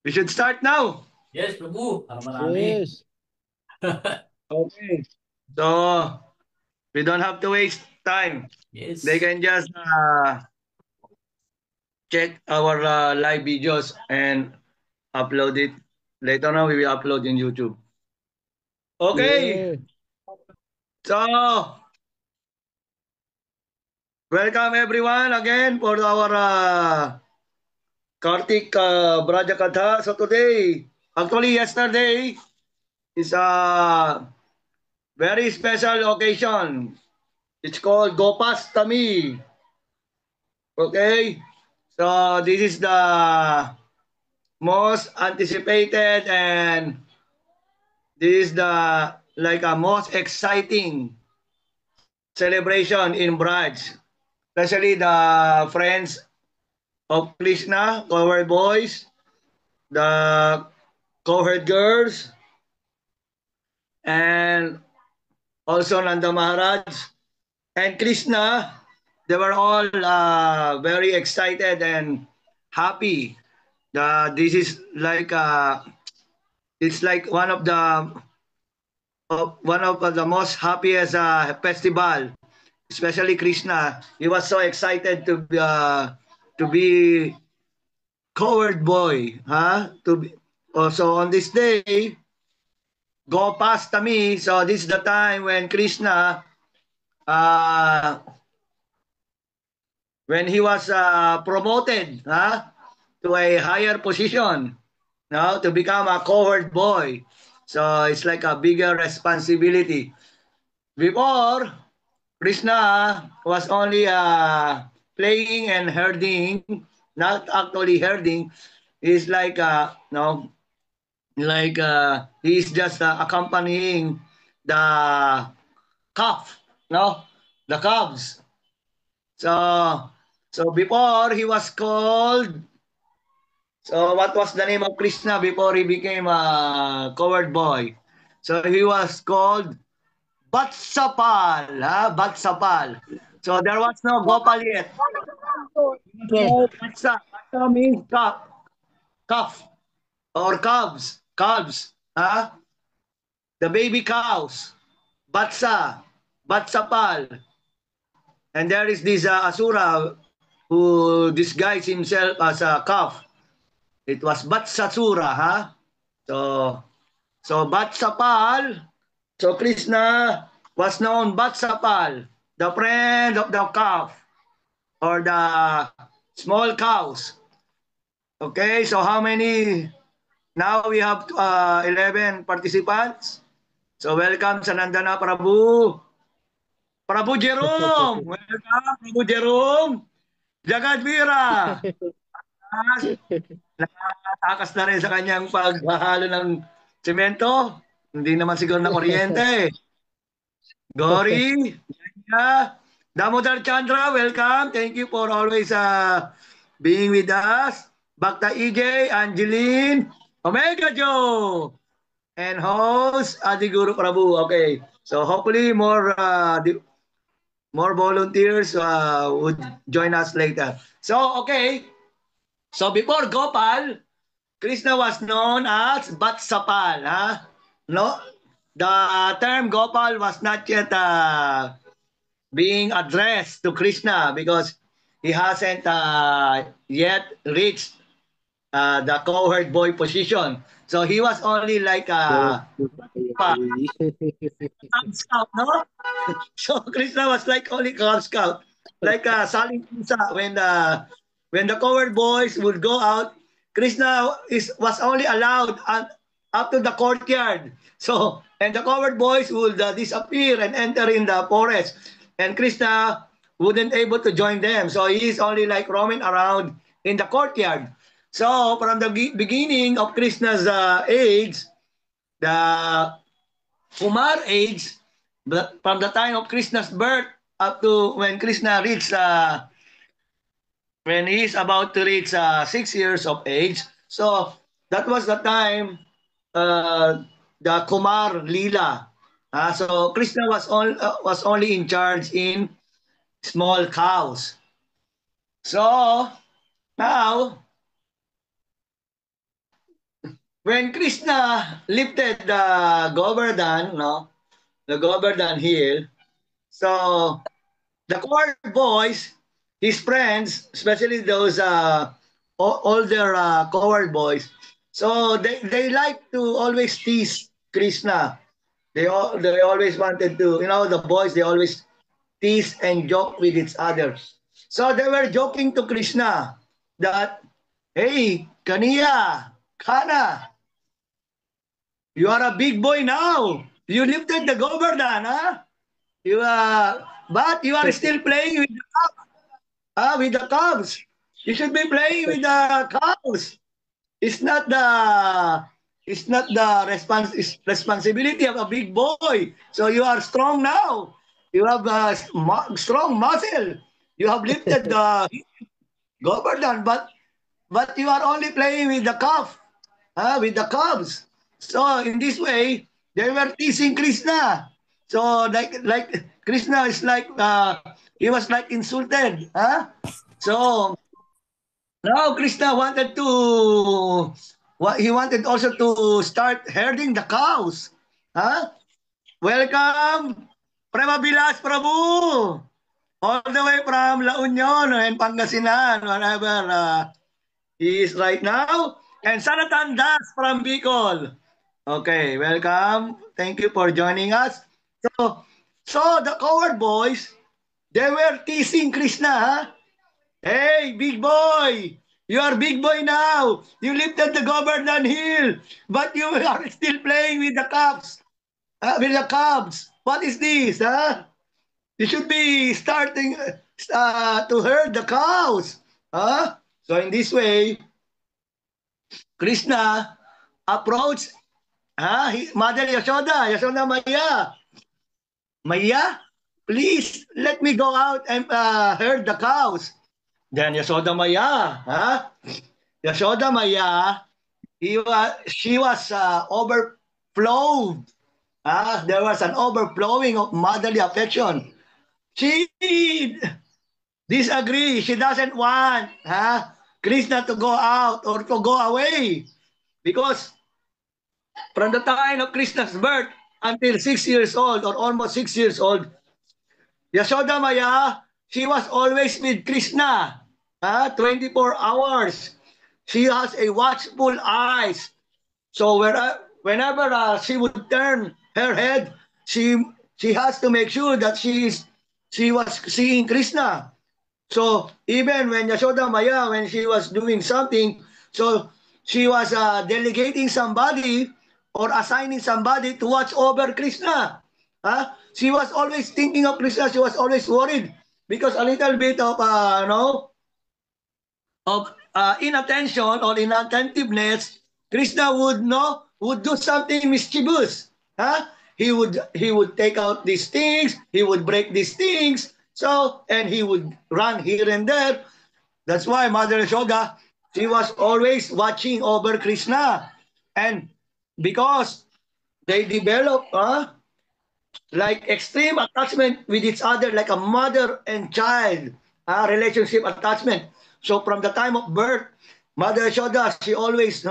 We should start now. Yes, Prabhu. Marami. Yes. Okay. So, we don't have to waste time. They Yes. can just check our live videos and upload it. Later on, we will upload in YouTube. Okay. Yeah. So, welcome everyone again for our Kartik Braja Katha. So, today, actually yesterday, is a very special occasion. It's called Gopastami. Okay? So, this is the most anticipated and this is the like a most exciting celebration in Braj, especially the friends of Krishna, cohort boys, the cohort girls, and also Nanda Maharaj and Krishna. They were all very excited and happy. This is like it's like one of the most happiest festival, especially Krishna. He was so excited to be coward boy, huh? To be, also on this day, Gopastami. So this is the time when Krishna, uh, when he was promoted, huh, to a higher position, no, to become a coward boy. So it's like a bigger responsibility. Before, Krishna was only playing and herding, not actually herding. He's like no, like he's just accompanying the calf, no, the calves. So so before he was called. So what was the name of Krishna before he became a coward boy? So he was called Vatsapal, Vatsapal. So there was no Gopal yet. Yes. No Vatsa. Vatsa means calf or calves, the baby cows. Vatsa, Vatsapal. And there is this Asura who disguised himself as a calf. It was Vatsasura, So, so Vatsapal, so Krishna was known Vatsapal, the friend of the calf or the small cows. Okay, so how many? Now we have 11 participants. So welcome sa Nandana Prabhu. Prabhu Jerome! Welcome, Prabhu Jerome! Jagadvira! Nakatakas na rin sa kanyang paghahalo ng semento. Hindi naman siguro na kuryente. Gori, Jaya, Damodar Chandra, welcome. Thank you for always being with us. Bhakta EJ, Angeline, Omega Joe, and host Adi Guru Prabhu. Okay, so hopefully more volunteers would join us later. So okay, so before Gopal, Krishna was known as Vatsapal. No, the term Gopal was not yet being addressed to Krishna because he hasn't yet reached the cowherd boy position. So he was only like Yes. a Cub Scout, no? So Krishna was like only Cub Scout, like Saling Pusa when the cowherd boys would go out. Krishna was only allowed up to the courtyard. So and the cowherd boys would disappear and enter in the forest, and Krishna wouldn't able to join them. So he is only like roaming around in the courtyard. So from the beginning of Krishna's age, the Kumar age, from the time of Krishna's birth up to when Krishna reached, when he is about to reach 6 years of age. So that was the time the Kumar Lila. So Krishna was only in charge in small cows. So now when Krishna lifted the Govardhan, no, the Govardhan hill, so the coward boys, his friends, especially those older coward boys, so they like to always tease Krishna. They always wanted to, the boys, they always tease and joke with each other. So they were joking to Krishna that, hey, Kaniya, Kana, you are a big boy now. You lifted the Govardhan, huh? But you are still playing with the Cubs. You should be playing with the Cubs. It's not the responsibility of a big boy. So you are strong now. You have a strong muscle. You have lifted the Govardhan, but you are only playing with the with the Cubs. So in this way, they were teasing Krishna. So like Krishna is like he was like insulted, huh? So now Krishna wanted to he wanted also to start herding the cows, huh? Welcome, Premabilas Prabhu, all the way from La Union and Pangasinan, wherever he is right now, and Sanatan Das from Bicol. Okay, welcome. Thank you for joining us. So the coward boys, they were teasing Krishna, huh? Hey, big boy, you are big boy now. You lifted the Govardhan Hill, but you are still playing with the Cubs. With the Cubs. What is this, huh? You should be starting to herd the cows, huh? So in this way, Krishna approached Mother Yashoda, Yashoda Maya. Maya, please let me go out and herd the cows. Then Yashoda Maya, Yashoda Maya, she was overflowed. There was an overflowing of motherly affection. She disagree. She doesn't want Krishna to go out or to go away because from the time of Krishna's birth until 6 years old or almost 6 years old, Yashoda Maya, she was always with Krishna, 24 hours. She has a watchful eyes. So whenever she would turn her head, she has to make sure that she was seeing Krishna. So even when Yashoda Maya, when she was doing something, so she was delegating somebody or assigning somebody to watch over Krishna. She was always thinking of Krishna. She was always worried because a little bit of inattention or inattentiveness, Krishna would do something mischievous. He would take out these things. He would break these things. So and he would run here and there. That's why Mother Yashoda, she was always watching over Krishna, and because they develop like extreme attachment with each other, like a mother and child relationship attachment. So from the time of birth, Mother Yashoda, she always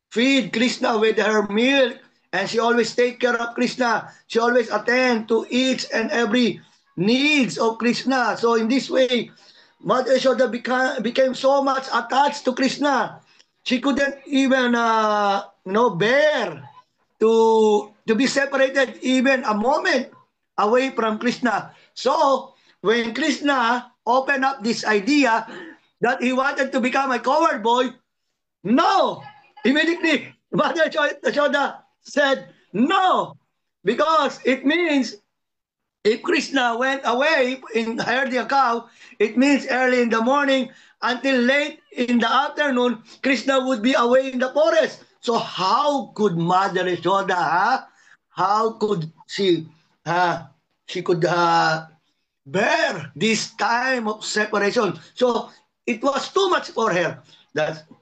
feed Krishna with her milk, and she always take care of Krishna. She always attend to each and every needs of Krishna. So in this way, Mother Yashoda became so much attached to Krishna. She couldn't even bear to be separated even a moment away from Krishna. So when Krishna opened up this idea that he wanted to become a coward boy, no! Immediately, Mother Yashoda said no, because it means if Krishna went away in herding a cow, it means early in the morning until late in the afternoon, Krishna would be away in the forest. So how could Mother Yashoda, how could she could bear this time of separation? So it was too much for her.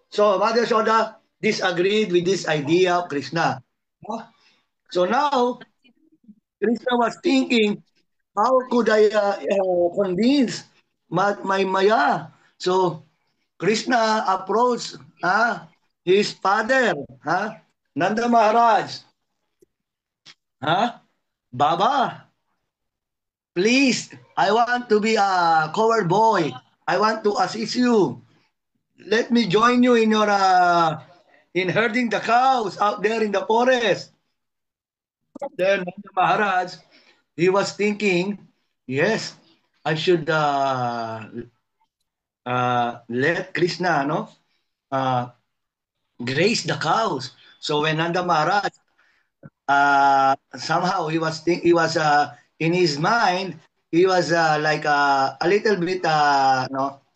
So Mother Yashoda disagreed with this idea of Krishna. So now Krishna was thinking, how could I convince my Maya? So Krishna approached his father, Nanda Maharaj, Baba, please, I want to be a cover boy. I want to assist you. Let me join you in your in herding the cows out there in the forest. Then Nanda Maharaj, he was thinking, yes, I should let Krishna, uh, graze the cows. So when Nanda Maharaj, somehow in his mind, he was like a little bit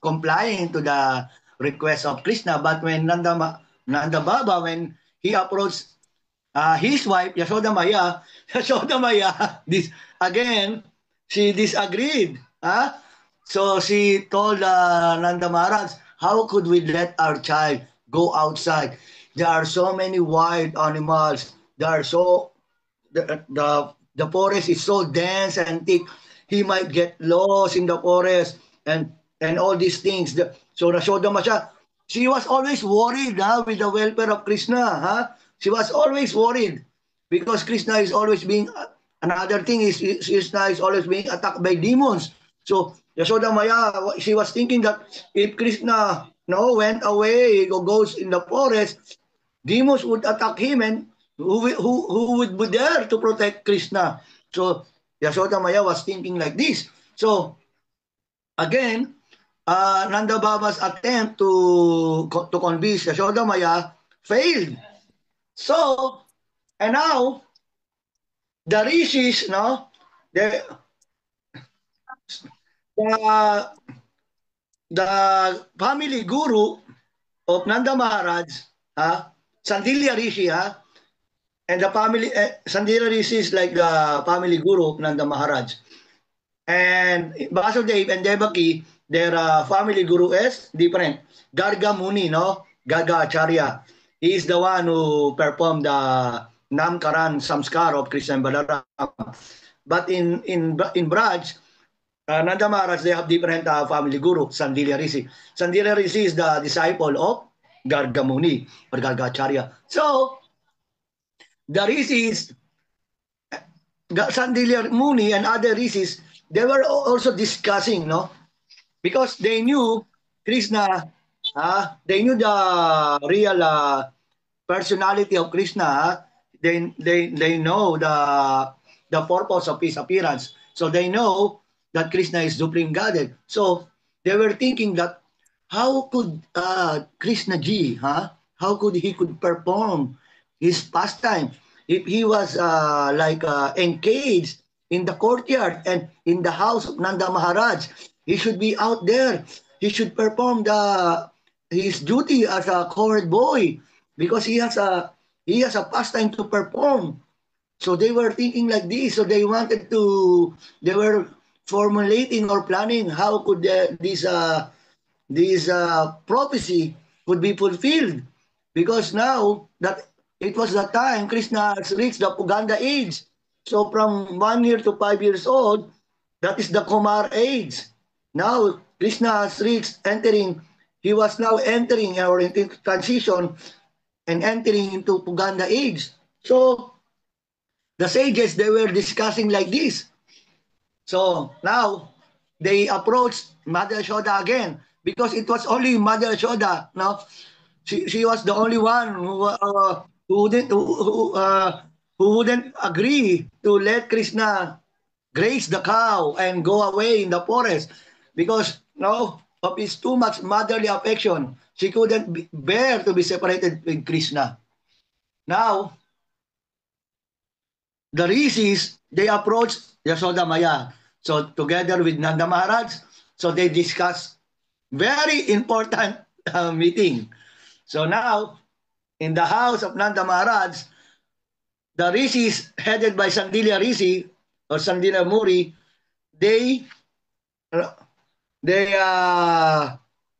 complying to the request of Krishna. But when Nanda Baba, when he approached his wife, Yashoda Maya, Yashoda Maya, this again, she disagreed. So she told Nanda Maharaj, how could we let our child go outside? There are so many wild animals. There are the forest is so dense and thick. He might get lost in the forest and all these things. So Yashoda Maya, she was always worried with the welfare of Krishna. She was always worried because Krishna is always being. Another thing is Krishna is always being attacked by demons. So Yashoda Maya, she was thinking that if Krishna went away, goes in the forest, demons would attack him, and who would be there to protect Krishna? So Yashoda Maya was thinking like this. So again, Nanda Baba's attempt to convince Yashoda Maya failed. So, and now the rishis, the the the family guru of Nanda Maharaj, Sandilya Rishi, and the family Sandilya Rishi is like the family guru of Nanda Maharaj. And Vasudev and Devaki, their family guru is different. Garga Muni, Garga Acharya. He is the one who performed the Namkaran Samskar of Krishna and Balaram. But in Braj, Nanda Maharaj, they have different family guru, Sandilya Rishi. Sandilya Rishi is the disciple of Garga Muni or Garga Acharya. So, the Rishis, Sandilya Muni and other Rishis, they were also discussing, because they knew Krishna, they knew the real personality of Krishna. They know the purpose of his appearance. So they know that Krishna is supreme Godhead. So they were thinking that how could Krishna Ji, how could he could perform his pastime if he was engaged in the courtyard and in the house of Nanda Maharaj? He should be out there. He should perform his duty as a covered boy because he has a pastime to perform. So they were thinking like this. So they were formulating or planning how could this prophecy could be fulfilled, because now that it was the time Krishna has reached the Puganda age. So from 1 year to 5 years old, that is the Kumar age. Now Krishna has reached he was now entering or in transition and entering into Puganda age. So the sages, they were discussing like this. So now they approached Mother Yashoda again because it was only Mother Yashoda. She was the only one who wouldn't agree to let Krishna graze the cow and go away in the forest because of his too much motherly affection. She couldn't bear to be separated with Krishna. Now, the rishis, they approached Yashoda Maya. So together with Nanda Maharaj, so they discussed very important meeting. So now, in the house of Nanda Maharaj, the rishis headed by Sandilya Rishi or Sandilya Muri, they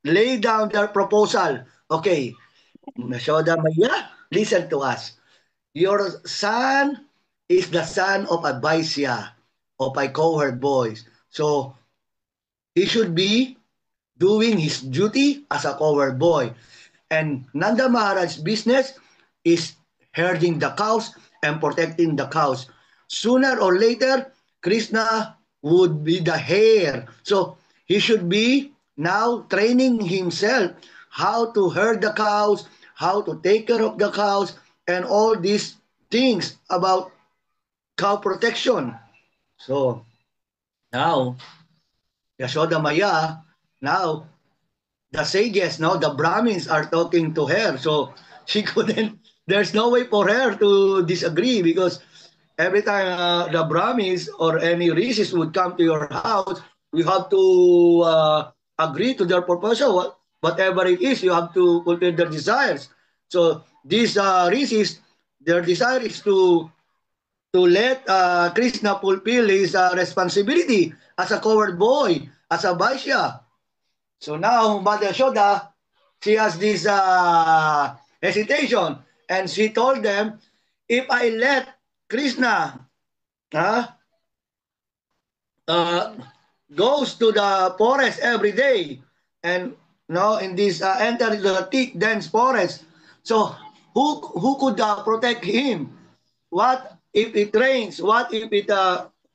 lay down their proposal. Okay, Yashoda Maya, listen to us. Your son is the son of a Vaisya, of a cowherd boy. So, he should be doing his duty as a cowherd boy. And Nanda Maharaj's business is herding the cows and protecting the cows. Sooner or later, Krishna would be the heir. So he should be now training himself how to herd the cows, how to take care of the cows, and all these things about cow protection. So now, Yashoda Maya, now the sages, no, the Brahmins are talking to her. So she couldn't, there's no way for her to disagree because every time the Brahmins or any rishis would come to your house, you have to agree to their proposal. Whatever it is, you have to fulfill their desires. So these rishis, their desire is to let Krishna fulfill his responsibility as a covered boy, as a Vaishya. So now, Mother Yashoda, she has this hesitation, and she told them, if I let Krishna goes to the forest every day, and in this enter the thick dense forest, so who could protect him? What if it rains? What if it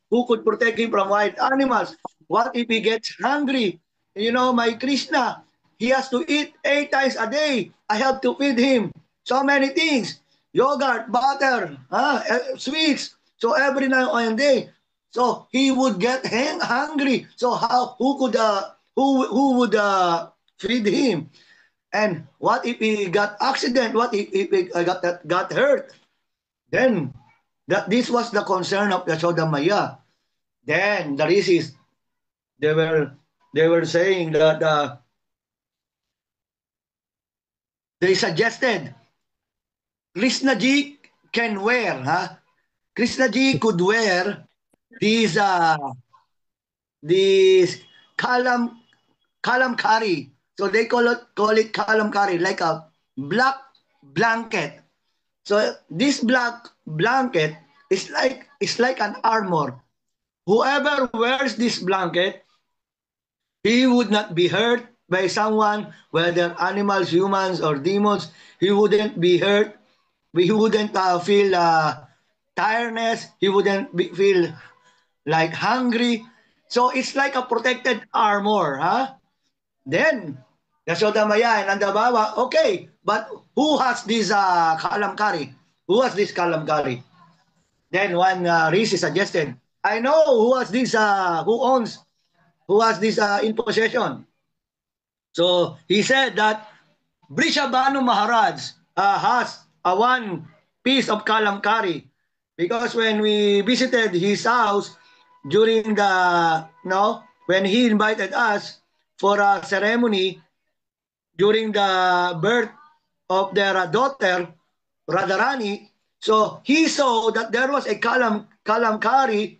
who could protect him from wild animals? What if he gets hungry? My Krishna, he has to eat 8 times a day. I have to feed him so many things, yogurt, butter, sweets. So every night and day, so he would get hungry. So who would feed him? And what if he got accident? What if he got hurt? Then this was the concern of Yashoda Maya. Then the rishis, they were saying that they suggested Krishna Ji can wear, Krishna Ji could wear these kalamkari. So they call it kalamkari, like a black blanket. So this black blanket is like an armor. Whoever wears this blanket, he would not be hurt by someone, whether animals, humans, or demons. He wouldn't be hurt. He wouldn't feel tiredness. He wouldn't feel like hungry. So it's like a protected armor. Then, Yashoda Maya and Nanda Baba, okay, but who has this kalamkari? Who has this kalamkari? Then one rishi suggested, I know who has this, who has this in possession. So he said that Brishabhanu Maharaj has one piece of kalamkari, because when we visited his house during when he invited us for a ceremony during the birth of their daughter, Radharani, so he saw that there was a kalamkari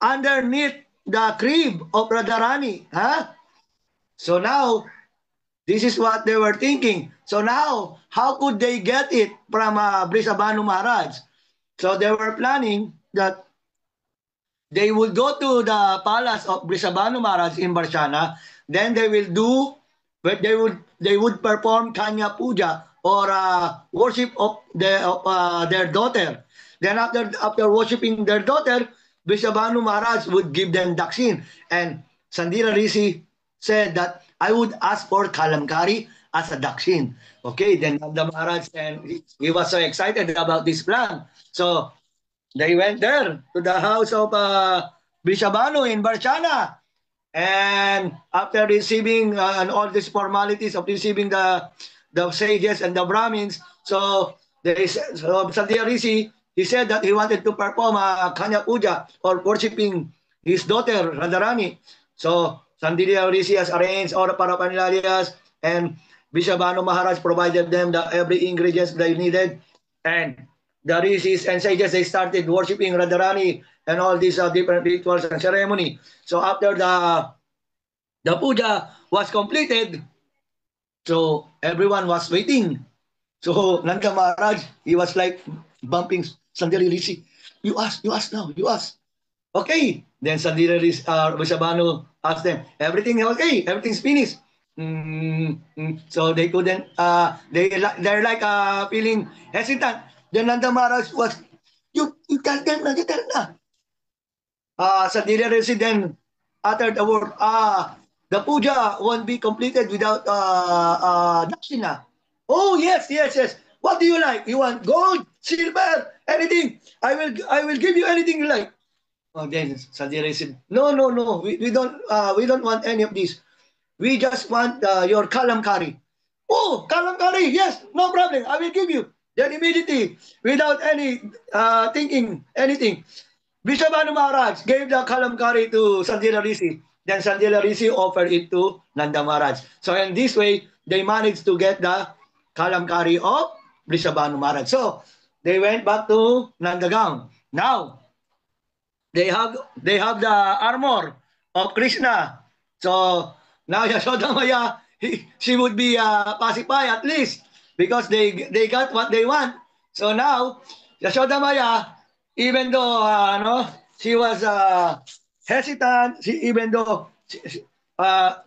underneath the crib of Radharani. So now, this is what they were thinking. So now, how could they get it from Brishabhanu Maharaj? So they were planning that they would go to the palace of Brishabhanu Maharaj in Barshana. Then they would perform Kanya Puja, or worship of their daughter. Then after worshiping their daughter, Brishabhanu Maharaj would give them dakshin. And Sandira Rishi said that I would ask for kalamkari as a dakshin. Okay, then Nanda Maharaj, and he was so excited about this plan. So they went there to the house of Brishabhanu in Barshana. And after receiving and all these formalities of receiving the sages and the Brahmins, so Sandhya Rishi, he said that he wanted to perform a Kanya Puja, or worshipping his daughter Radharani. So Sandhya Rishi has arranged all the paraphernalias, and Brishabhanu Maharaj provided them every ingredients they needed. And the rishis and sages, they started worshipping Radharani and all these different rituals and ceremony. So after the puja was completed, so everyone was waiting. So Nanda Maharaj, he was like bumping Sandhya Rishi. You ask now, you ask. Okay. Then Sandhya Rishi, Brishabhanu asked them, everything okay? Everything's finished? So they couldn't, they're like feeling hesitant. Then Nanda Maharaj was, you tell them na, you tell them na. Sandila resident uttered the word, the puja won't be completed without dakshina. Oh, yes, yes, yes. What do you like? You want gold, silver, anything? I will give you anything you like. Oh, then Sandila said, no, no, no. We don't want any of this. We just want your kalamkari. Oh, kalamkari, yes, no problem. I will give you. Then immediately, without any thinking anything, Vishwabhanu Maharaj gave the kalamkari to Sandila Rishi. Then Sandila Rishi offered it to Nanda Maharaj. So in this way, they managed to get the kalamkari of Vishwabhanu Maharaj. So they went back to Nandagaon. Now, they have the armor of Krishna. So now Yashoda Maya, she would be pacified at least because they got what they want. So now Yashoda Maya, even though no, she was hesitant, even though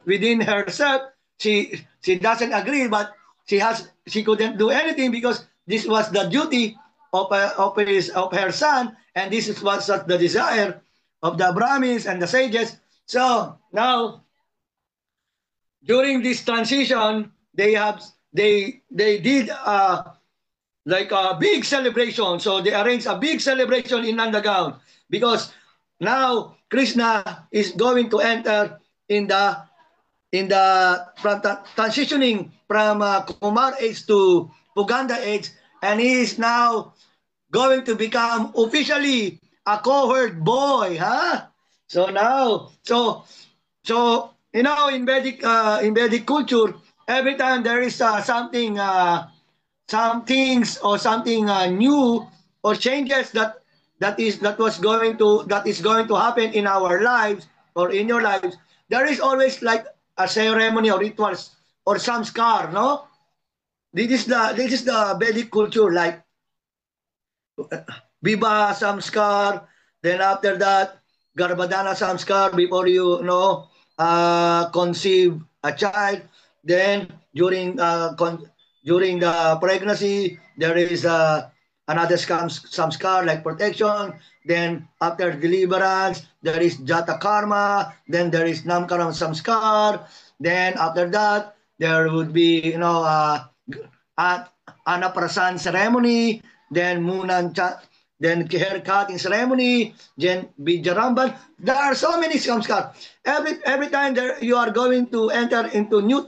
within herself she doesn't agree, but she couldn't do anything because this was the duty of her son, and this is was the desire of the Brahmins and the sages. So now during this transition, they did like a big celebration. So they arranged a big celebration in Nandagaon because now Krishna is going to enter in the transitioning from Kumar age to Puganda age, and he is now going to become officially a cohort boy, huh? So now, so in Vedic culture, every time there is something, some things or something new or changes that is going to happen in our lives or in your lives, there is always like a ceremony or rituals or samskar, no? This is the Vedic culture, like Viva Samskar, then after that, Garbhadana Samskar before you know conceive a child. Then during the pregnancy, there is another samskar like protection. Then after deliverance, there is Jata Karma. Then there is Namkaram Samskar. Then after that, there would be Anaprasan ceremony, then then hair cutting ceremony, then Bijaramban. There are so many samskar. Every time there you are going to enter into new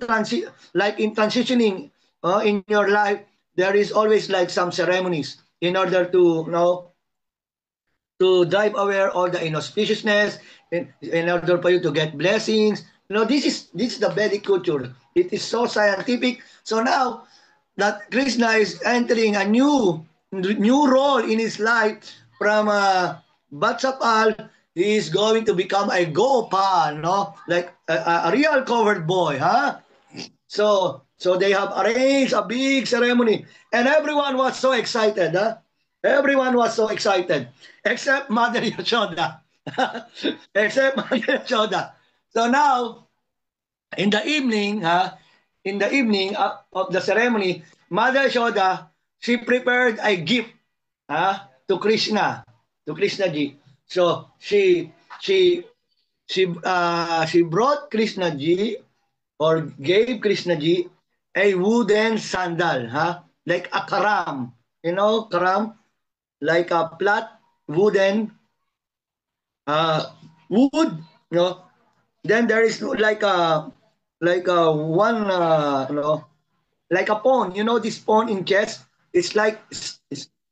like in transitioning in your life, there is always like some ceremonies in order to to drive away all the inauspiciousness, in order for you to get blessings. This is the Vedic culture. It is so scientific. So now that Krishna is entering a new role in his life from Vatsapal, he is going to become a Gopal, no? Like a real covered boy, huh? So they have arranged a big ceremony, and everyone was so excited, huh? Everyone was so excited, except Mother Yashoda. Except Mother Yashoda. So now, in the evening, of the ceremony, Mother Yashoda, she prepared a gift to Krishna ji. So she brought Krishna ji or gave Krishna ji a wooden sandal, like a karam. You know, karam, like a flat wooden wood. You know, then there is like a one like a pawn. You know this pawn in chess. It's like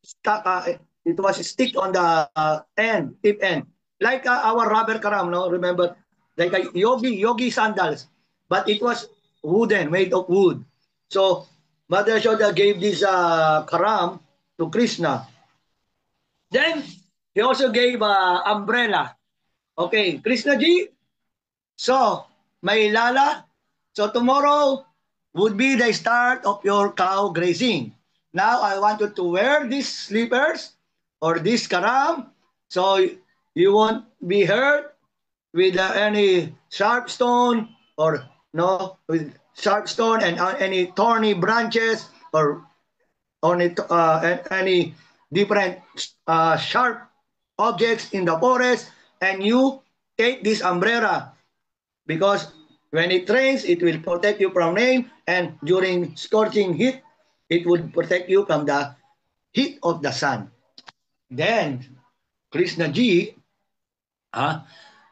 stuck. It was stick on the end, tip end, like our rubber karam. No, remember, like a yogi sandals, but it was wooden, made of wood. So Mother Yashoda gave this karam to Krishna. Then he also gave umbrella. Okay, Krishna ji. So may lala. So tomorrow would be the start of your cow grazing. Now I want you to wear these slippers or this karam so you won't be hurt with any sharp stone or no, with sharp stone and any thorny branches or any different sharp objects in the forest, and you take this umbrella because when it rains, it will protect you from rain, and during scorching heat, it would protect you from the heat of the sun. Then Krishna Ji,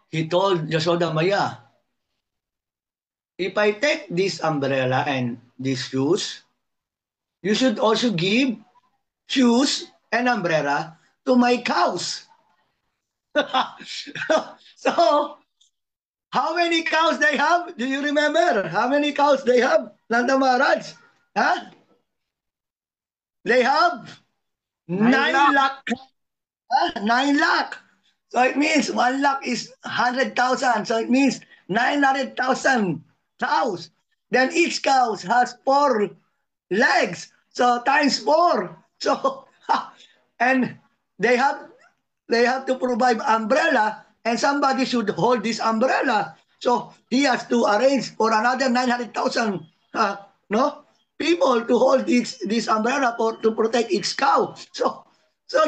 he told Yashoda Maya, if I take this umbrella and these shoes, you should also give shoes and umbrella to my cows. So, how many cows they have? Do you remember? How many cows they have? Nanda Maharaj? Huh? They have 9 lakh. 9 lakh. So it means 1 lakh is 100,000. So it means 900,000 cows. Then each cow has 4 legs. So times 4. So and they have to provide umbrella, and somebody should hold this umbrella. So he has to arrange for another 900,000 no people to hold this umbrella to protect each cow. So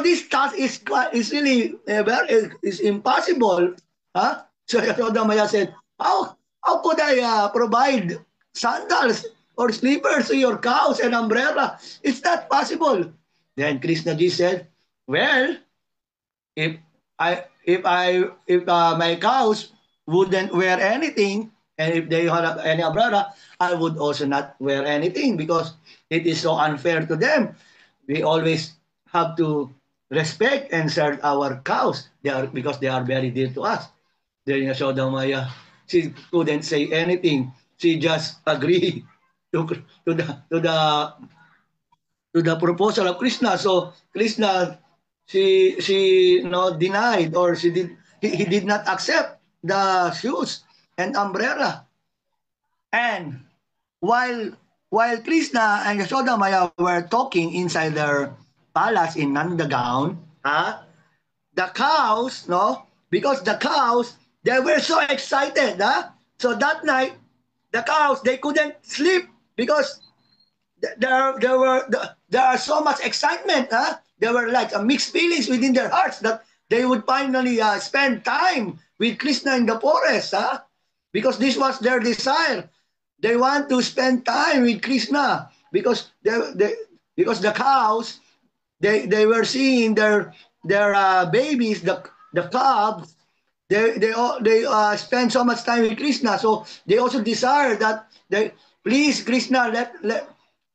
this task is really is impossible. So Yashoda Maya said, how could I provide sandals or slippers to your cows and umbrella? It's not possible. Then Krishna Ji said, well, if my cows wouldn't wear anything, and if they have any umbrella, I would also not wear anything because it is so unfair to them. We always have to respect and serve our cows. Because they are very dear to us. Then Yashoda Maya, she couldn't say anything. She just agreed to the proposal of Krishna. So Krishna, she denied, or he did not accept the shoes and umbrella. And while Krishna and Yashoda Maya were talking inside their palace in Nandagaon, the cows, because the cows, they were so excited, so that night the cows, they couldn't sleep because there are so much excitement. There were like mixed feelings within their hearts that they would finally spend time with Krishna in the forest. Because this was their desire. They want to spend time with Krishna because because the cows, they were seeing their babies, the calves. They spend so much time with Krishna, so they also desire that they please Krishna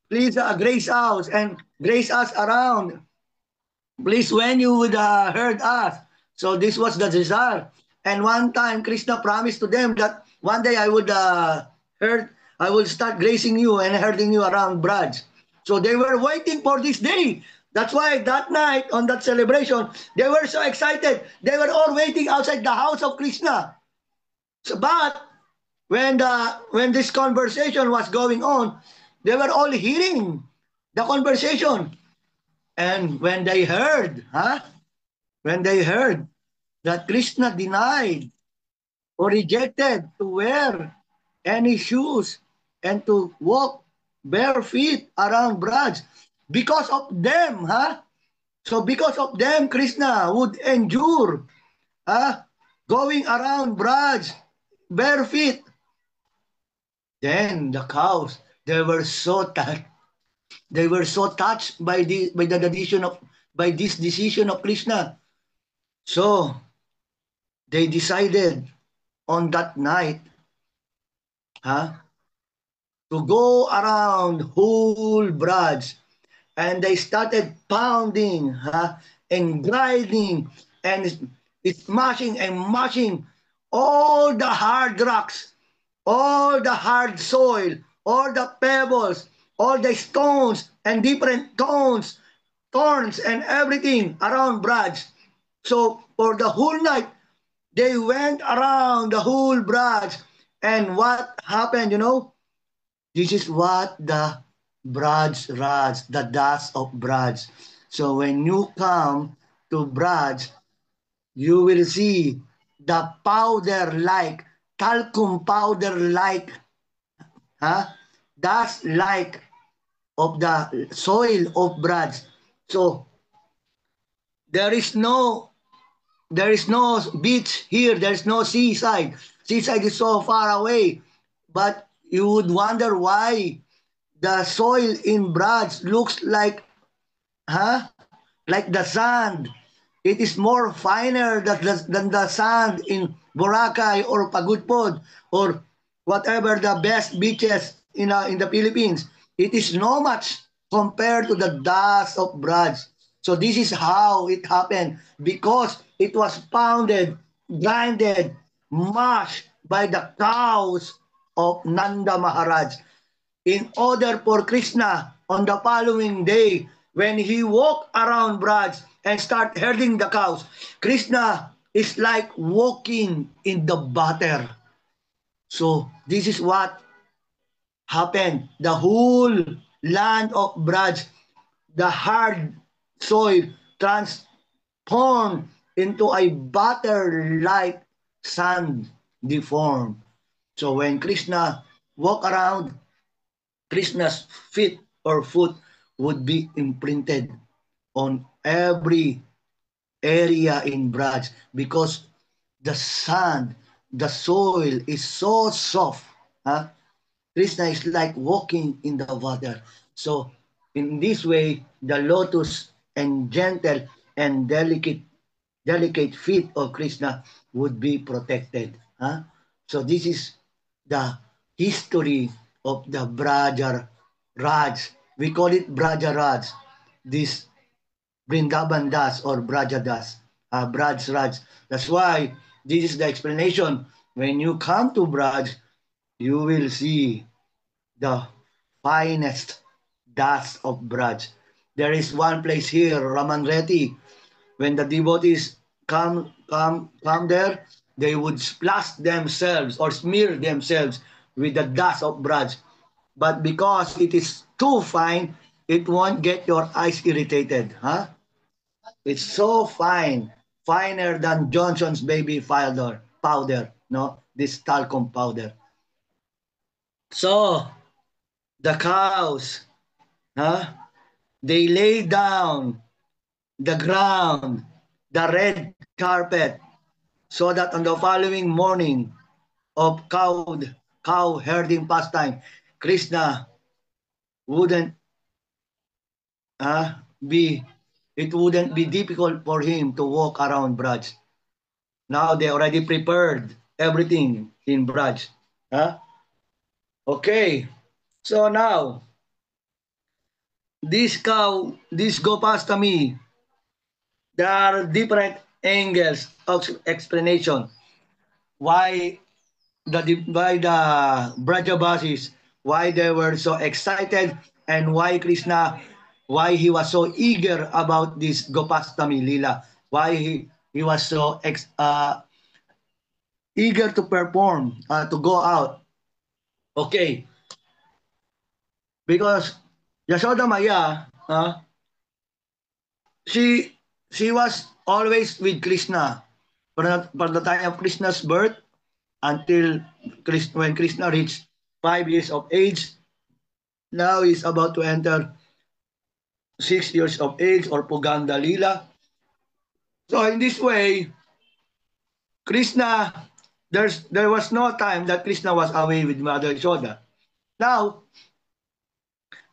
please grace us and grace us around. Please, when you would hurt us. So this was the desire. And one time, Krishna promised to them that one day I would I will start gracing you and herding you around Braj. So they were waiting for this day. That's why that night on that celebration, they were so excited. They were all waiting outside the house of Krishna. So, but when this conversation was going on, they were all hearing the conversation. And when they heard that Krishna denied or rejected to wear any shoes and to walk bare feet around Braj, because of them, so because of them, Krishna would endure going around Braj bare feet. Then the cows, they were so touched by this decision of Krishna. So they decided on that night to go around whole Braj, and they started pounding and grinding and smashing and mashing all the hard rocks, all the hard soil, all the pebbles, all the stones and different thorns and everything around Braj. So for the whole night, they went around the whole Braj. And what happened, This is what the Braj Raj, the dust of Braj. So when you come to Braj, you will see the powder-like, talcum powder-like That's like of the soil of Braj. So there is no beach here. There is no seaside. Seaside is so far away. But you would wonder why the soil in Braj looks like the sand. It is more finer than the sand in Boracay or Pagudpod or whatever the best beaches in the Philippines. It is no much compared to the dust of Braj. So this is how it happened because it was pounded, grinded, mashed by the cows of Nanda Maharaj in order for Krishna on the following day when he walked around Braj and start herding the cows. Krishna is like walking in the butter. So this is what happened. The whole land of Braj, the hard soil transformed into a butter-like sand deformed. So when Krishna walked around, Krishna's feet or foot would be imprinted on every area in Braj because the sand, the soil is so soft. Krishna is like walking in the water. So in this way, the lotus and gentle and delicate feet of Krishna would be protected. So this is the history of the Braja Raj. We call it Braja Raj. This Vrindavan Das or Braja Das, Braj Raj. That's why this is the explanation. When you come to Braj, you will see the finest das of Braj. There is one place here, Ramanreti. When the devotees come there, they would splash themselves or smear themselves with the dust of Braj. But because it is too fine, it won't get your eyes irritated. It's so fine, finer than Johnson's baby powder, no? This talcum powder. So, the cows, they lay down the ground, the red carpet, so that on the following morning of cow herding pastime, Krishna wouldn't it wouldn't be difficult for him to walk around Braj. Now they already prepared everything in Braj. Okay, so now this Gopastami, there are different angles of explanation why the Brajabasis, why they were so excited and why he was so eager about this Gopastami Lila, why he was so eager to perform, to go out. Okay, because Yashoda Maya, she was always with Krishna from the time of Krishna's birth until when Krishna reached 5 years of age. Now he's about to enter 6 years of age or Puganda Lila. So in this way, Krishna, there was no time that Krishna was away with Mother Yashoda. Now,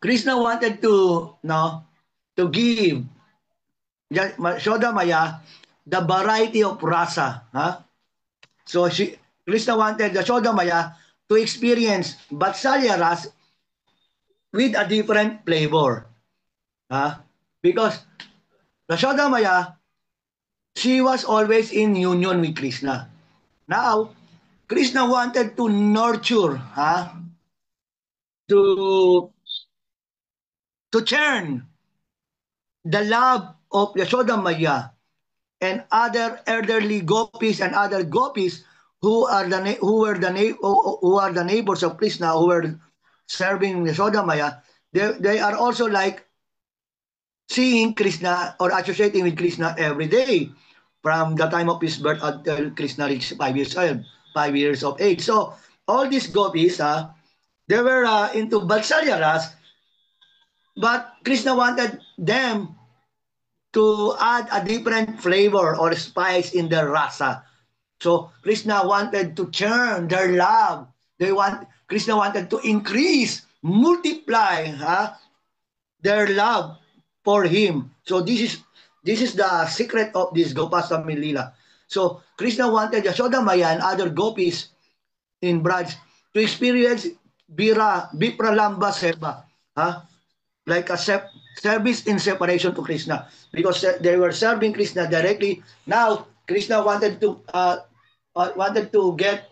Krishna wanted to give Yashoda Maya the variety of rasa. So Krishna wanted Yashoda Maya to experience Vatsalya Ras with a different flavor. Because Yashoda Maya, she was always in union with Krishna. Now, Krishna wanted to nurture, to churn the love of Yashoda Maya and other elderly gopis and other gopis who are the neighbors of Krishna, who were serving Yashoda Maya. They are also like seeing Krishna or associating with Krishna every day from the time of his birth until Krishna reached 5 years of age. So all these gopis, They were into Vatsalya Ras, but Krishna wanted them to add a different flavor or spice in their rasa. So Krishna wanted to churn their love. Krishna wanted to increase, multiply their love for him. So this is the secret of this Gopastami Lila. So Krishna wanted Yashoda Maya and other gopis in Braj to experience Vipralamba Seva. Like a service in separation to Krishna, because they were serving Krishna directly. Now Krishna wanted to get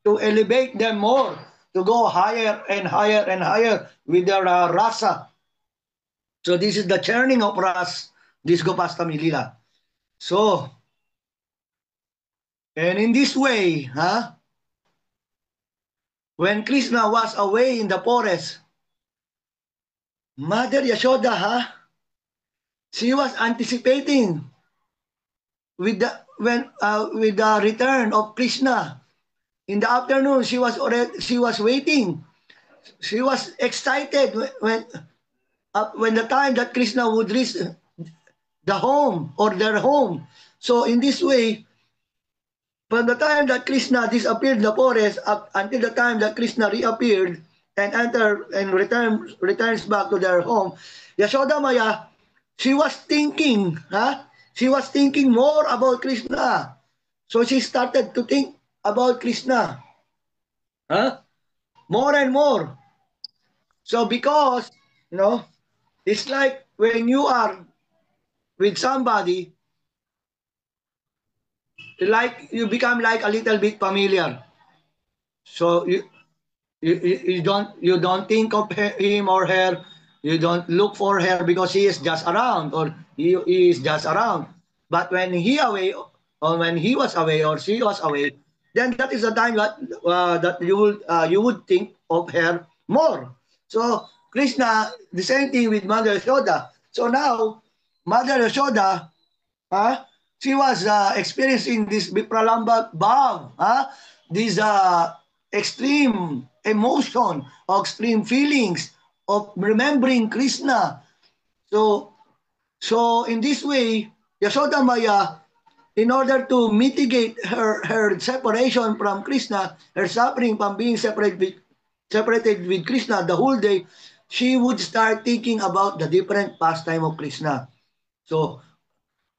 to elevate them more, to go higher and higher and higher with their rasa. So this is the churning of ras, this Gopastami Lila. So, and in this way, when Krishna was away in the forest, Mother Yashoda, she was anticipating with the return of Krishna. In the afternoon, she was waiting. She was excited when the time that Krishna would reach the home or their home. So in this way, from the time that Krishna disappeared in the forest until the time that Krishna reappeared and returns back to their home, Yashoda Maya, she was thinking, she was thinking more about Krishna. So she started to think about Krishna, more and more. So because, it's like when you are with somebody, like you become like a little bit familiar. So you don't think of him or her. You don't look for her because he is just around or he is just around. But when he away or when he was away or she was away, then that is the time that you would think of her more. So Krishna, the same thing with Mother Yashoda. So now Mother Yashoda, she was experiencing this Vipralamba Bhav, this extreme emotion, or extreme feelings of remembering Krishna. So in this way, Yashoda Maya, in order to mitigate her separation from Krishna, her suffering from being separated with Krishna the whole day, she would start thinking about the different pastime of Krishna. So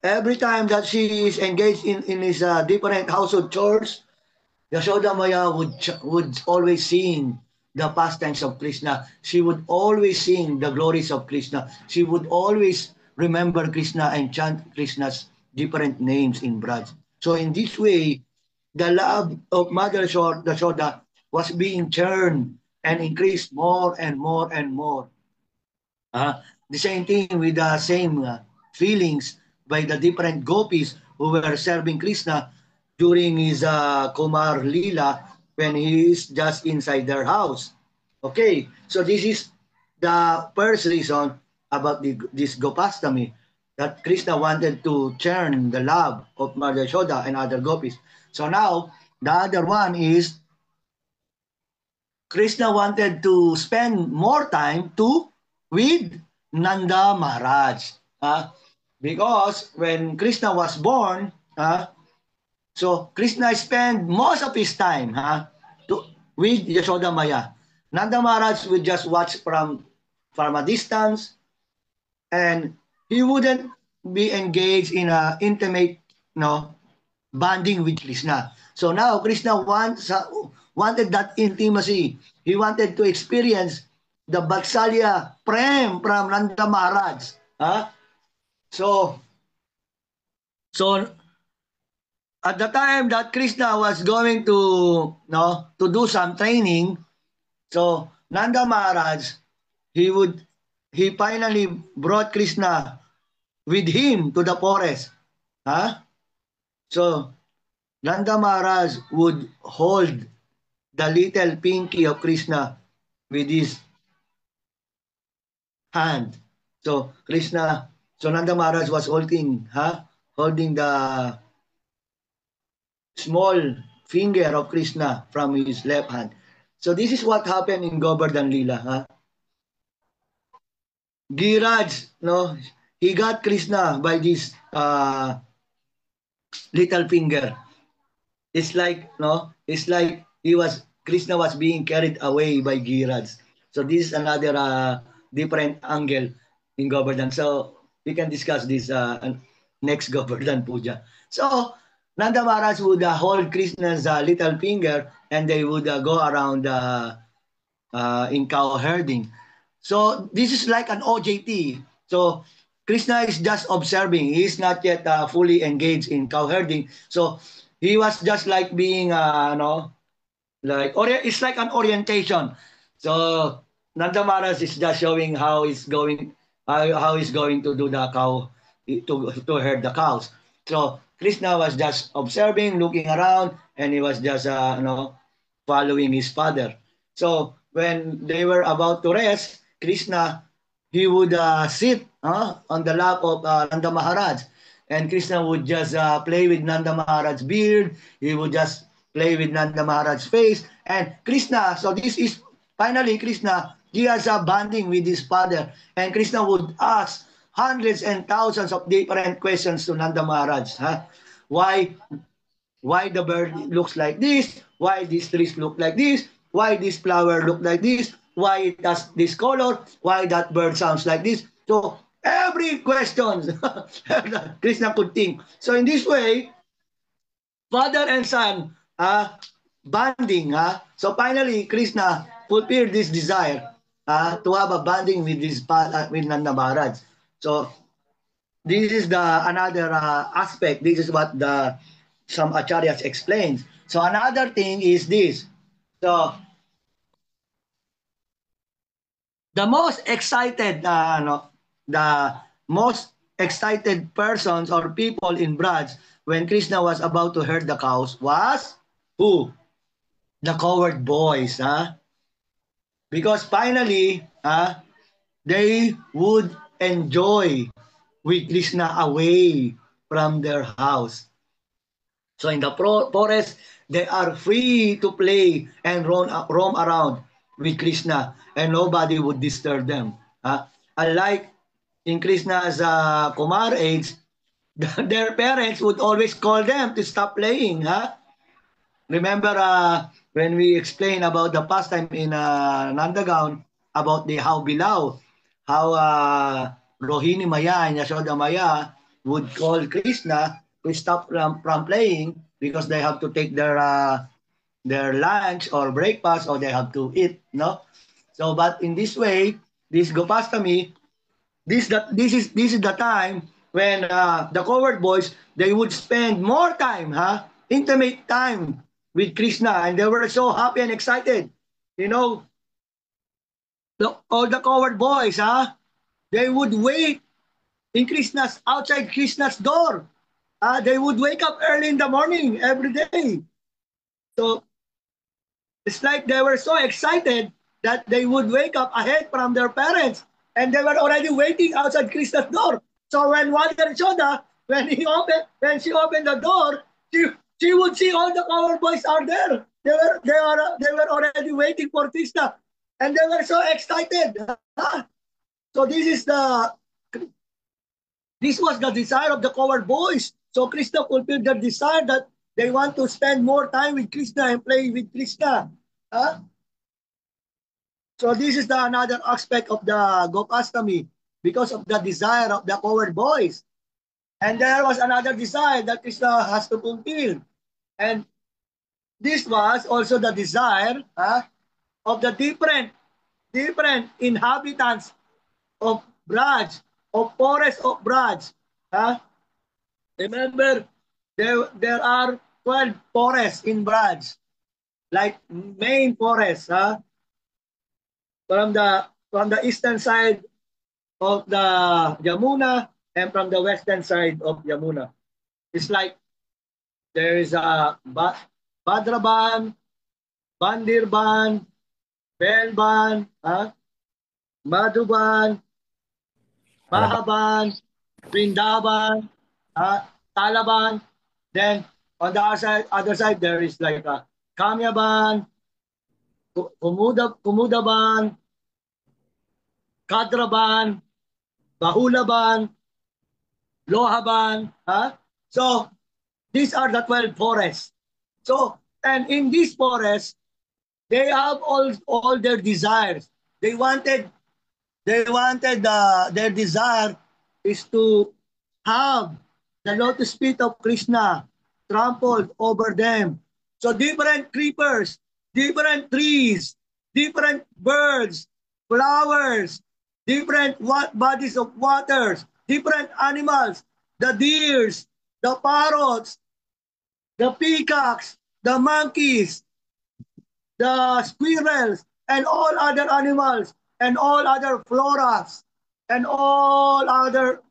every time that she is engaged in his different household chores, Yashoda Maya would always sing the pastimes of Krishna. She would always sing the glories of Krishna. She would always remember Krishna and chant Krishna's different names in Braj. So in this way, the love of Mother Yashoda was being churned and increased more and more and more. The same thing with the same feelings by the different gopis who were serving Krishna during his Kumar Lila when he is just inside their house. Okay, so this is the first reason about this Gopastami, that Krishna wanted to churn the love of Mother Yashoda and other gopis. So now, the other one is Krishna wanted to spend more time with Nanda Maharaj. Because when Krishna was born, so Krishna spent most of his time with Yashoda Maya. Nanda Maharaj would just watch from a distance, and he wouldn't be engaged in an intimate bonding with Krishna. So now Krishna wanted that intimacy. He wanted to experience the Vatsalya Prem from Nanda Maharaj. So at the time that Krishna was going to do some training, so Nanda Maharaj, he finally brought Krishna with him to the forest. So Nanda Maharaj would hold the little pinky of Krishna with his hand. So Nanda Maharaj was holding the small finger of Krishna from his left hand. So this is what happened in Govardhan Lila. Huh? Giraj, no, he got Krishna by this little finger. It's like Krishna was being carried away by Giraj. So this is another different angle in Govardhan. So we can discuss this next Govardhan Puja. So Nanda Maharaj would hold Krishna's little finger and they would go around in cow herding. So this is like an OJT. So Krishna is just observing. He is not yet fully engaged in cow herding. So he was just like being, it's like an orientation. So Nanda Maharaj is just showing how he's going to do the cow to herd the cows. So Krishna was just observing, looking around, and he was just following his father. So when they were about to rest, Krishna he would sit on the lap of Nanda Maharaj, and Krishna would just play with Nanda Maharaj's beard. He would just play with Nanda Maharaj's face, and Krishna. So this is finally Krishna. He has a bonding with his father, and Krishna would ask hundreds and thousands of different questions to Nanda Maharaj. Huh? Why why the bird looks like this, why these trees look like this, why this flower look like this, why it has this color, why that bird sounds like this. So every question Krishna could think. So in this way, father and son bonding. So finally, Krishna fulfilled this desire to have a bonding with with Nanda Maharaj. So this is the another aspect. This is what the some acharyas explains. So another thing is this. So the most excited, the most excited persons or people in Braj when Krishna was about to herd the cows was who? The coward boys, because finally, they would enjoy with Krishna away from their house. So in the forest, they are free to play and roam around with Krishna, and nobody would disturb them. Unlike in Krishna's Kumar age, their parents would always call them to stop playing. Remember when we explained about the pastime in Nandagaon about the how Bilao, how Rohini Maya and Yashoda Maya would call Krishna to stop from playing because they have to take their lunch or breakfast or they have to eat, no? So, but in this way, this Gopastami, this is the time when the coward boys they would spend more time, intimate time with Krishna, and they were so happy and excited. You know, all the coward boys, they would wait in Krishna's outside Krishna's door. They would wake up early in the morning every day. So it's like they were so excited that they would wake up ahead from their parents, and they were already waiting outside Krishna's door. So when Mother Yashoda, when she opened the door, she would see all the coward boys are there. They were already waiting for Krishna, and they were so excited. So this was the desire of the coward boys. So Krishna fulfilled their desire that they want to spend more time with Krishna and play with Krishna. So this is the another aspect of the Gopastami because of the desire of the coward boys. And there was another desire that Krishna has to fulfill. And this was also the desire of the different inhabitants of Braj, of forest of Braj. Remember, there are 12 forests in Braj, like main forests, from the eastern side of the Yamuna and from the western side of Yamuna. It's like there is a Badraban, Bandirban, Belban, Madhuban, Mahaban, Vrindaban, Talaban. Then on the other side there is like a Kamyaban, Kumudaban, Kadraban, Bahulaban, Lohaban. Huh? So these are the 12 forests. So, and in these forests, they have all their desires. They wanted their desire is to have the lotus feet of Krishna trampled over them. So different creepers, different trees, different birds, flowers, different bodies of waters, different animals, the deers, the parrots, the peacocks, the monkeys, the squirrels, and all other animals, and all other floras, and all other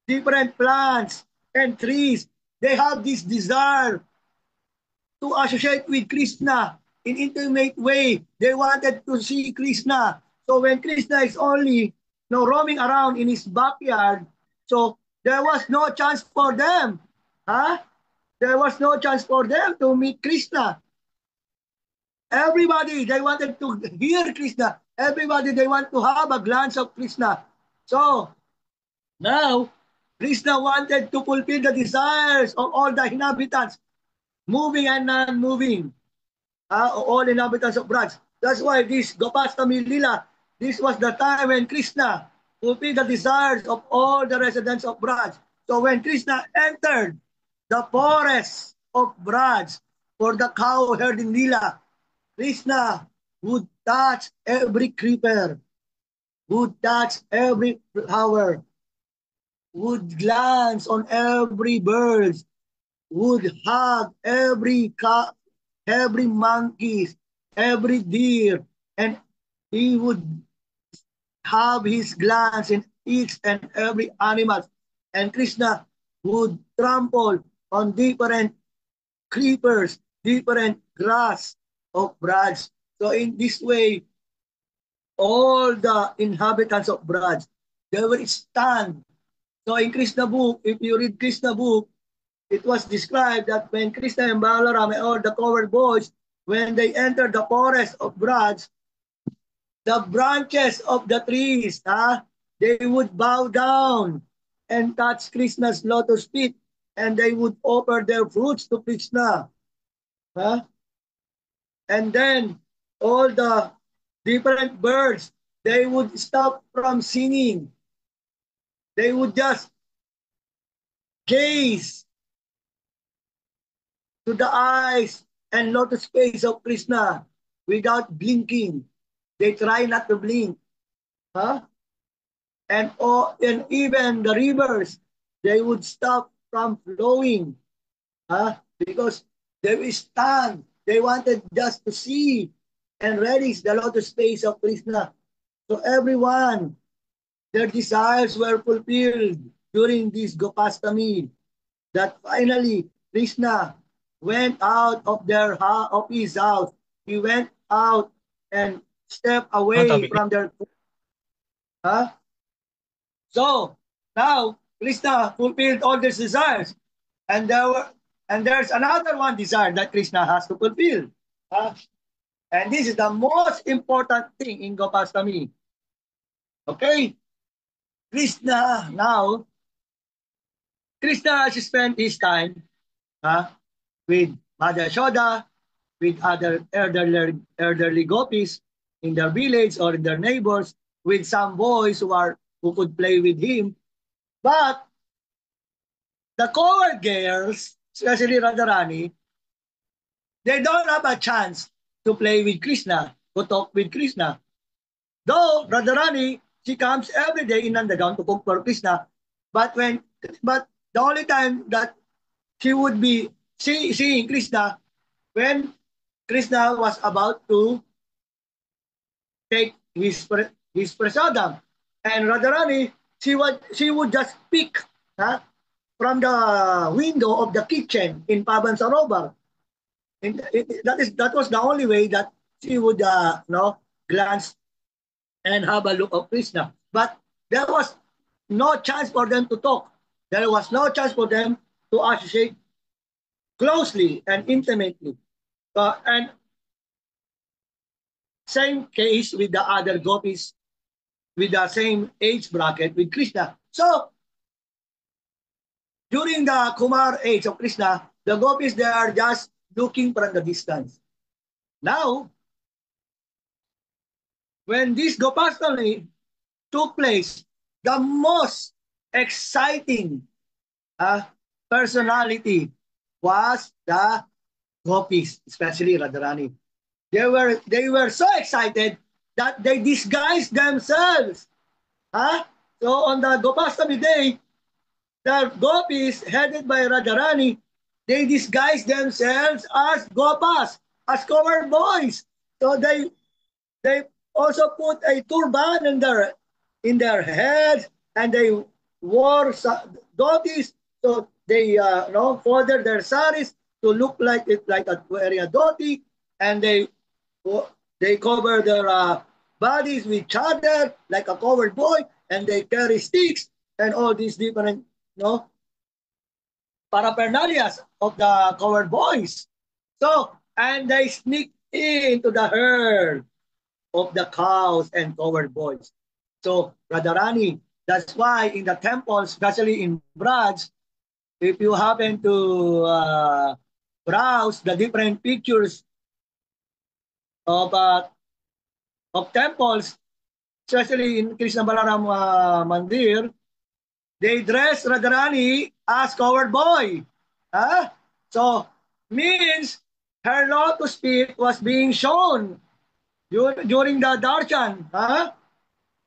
different plants and trees. They have this desire to associate with Krishna in intimate way. They wanted to see Krishna. So when Krishna is only roaming around in his backyard, so there was no chance for them. Huh? There was no chance for them to meet Krishna. Everybody, they wanted to hear Krishna. Everybody, they want to have a glance of Krishna. So, now, Krishna wanted to fulfill the desires of all the inhabitants, moving and non-moving, all inhabitants of Braj. That's why this Gopastami Lila, this was the time when Krishna fulfilled the desires of all the residents of Braj. So when Krishna entered the forest of Braj for the cow herding Lila, Krishna would touch every creeper, would touch every flower, would glance on every bird, would hug every monkey, every deer, and he would have his glance in each and every animal. And Krishna would trample on different creepers, different grass of Braj. So in this way, all the inhabitants of Braj, they will stand. So in Krishna book, if you read Krishna book, it was described that when Krishna and Balaram and all the covered boys, when they entered the forest of Braj, the branches of the trees, they would bow down and touch Krishna's lotus feet, and they would offer their fruits to Krishna. Huh? And then all the different birds, they would stop from singing. They would just gaze to the eyes and lotus face of Krishna without blinking. They try not to blink. Huh? And even the rivers, they would stop from flowing. Huh? Because they will stand. They wanted just to see and relish the lotus face of Krishna. So everyone, their desires were fulfilled during this Gopastami. That finally Krishna went out of his house. He went out and stepped away from their. Huh? So now Krishna fulfilled all these desires, and there's another one desire that Krishna has to fulfill. Huh? And this is the most important thing in Gopastami. Okay? Krishna has spent his time with Mother Yashoda, with other elderly gopis in their village or in their neighbors, with some boys who could play with him. But the cover girls, especially Radharani, they don't have a chance to play with Krishna, to talk with Krishna. Though Radharani, she comes every day in Nandagan to cook for Krishna, but the only time that she would be seeing Krishna when Krishna was about to take his prasadam, and Radharani, she would just peek from the window of the kitchen in Pavan Sarovar. That was the only way that she would glance and have a look of Krishna. But there was no chance for them to talk. There was no chance for them to associate closely and intimately. And same case with the other gopis with the same age bracket with Krishna. So during the Kumar age of Krishna, the gopis, they are just looking from the distance. Now, when this Gopastami took place, the most exciting personality was the gopis, especially Radharani. They were so excited that they disguised themselves. So on the Gopastami day, the gopis headed by Radharani, they disguised themselves as gopas, as cover boys. So they also put a turban in their heads, and they wore dhotis. So they folded their saris to look like it like a wearing a dhoti, and they cover their bodies with chadar like a covered boy, and they carry sticks and all these different paraphernalias of the covered boys. So, and they sneak into the herd of the cows and covered boys. So, Radharani, that's why in the temples, especially in Braj, if you happen to browse the different pictures of temples, especially in Krishna Balaram Mandir, they dress Radharani as covered boy. So, means her lotus feet was being shown during the darshan,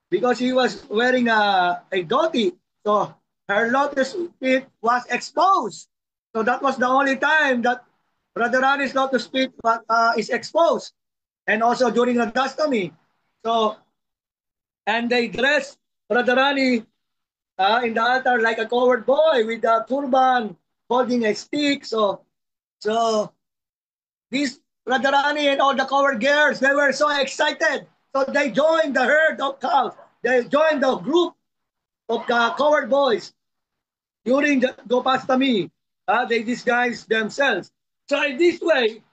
because he was wearing a dhoti. So her lotus feet was exposed. So that was the only time that Radharani's lotus feet is exposed. And also during the Dastami. So, and they dress Radharani in the altar like a covered boy with a turban, holding a stick. So these Radharani and all the covered girls, they were so excited. So they joined the herd of cows. They joined the group of the covered boys during the Gopastami. They disguised themselves. So in this way,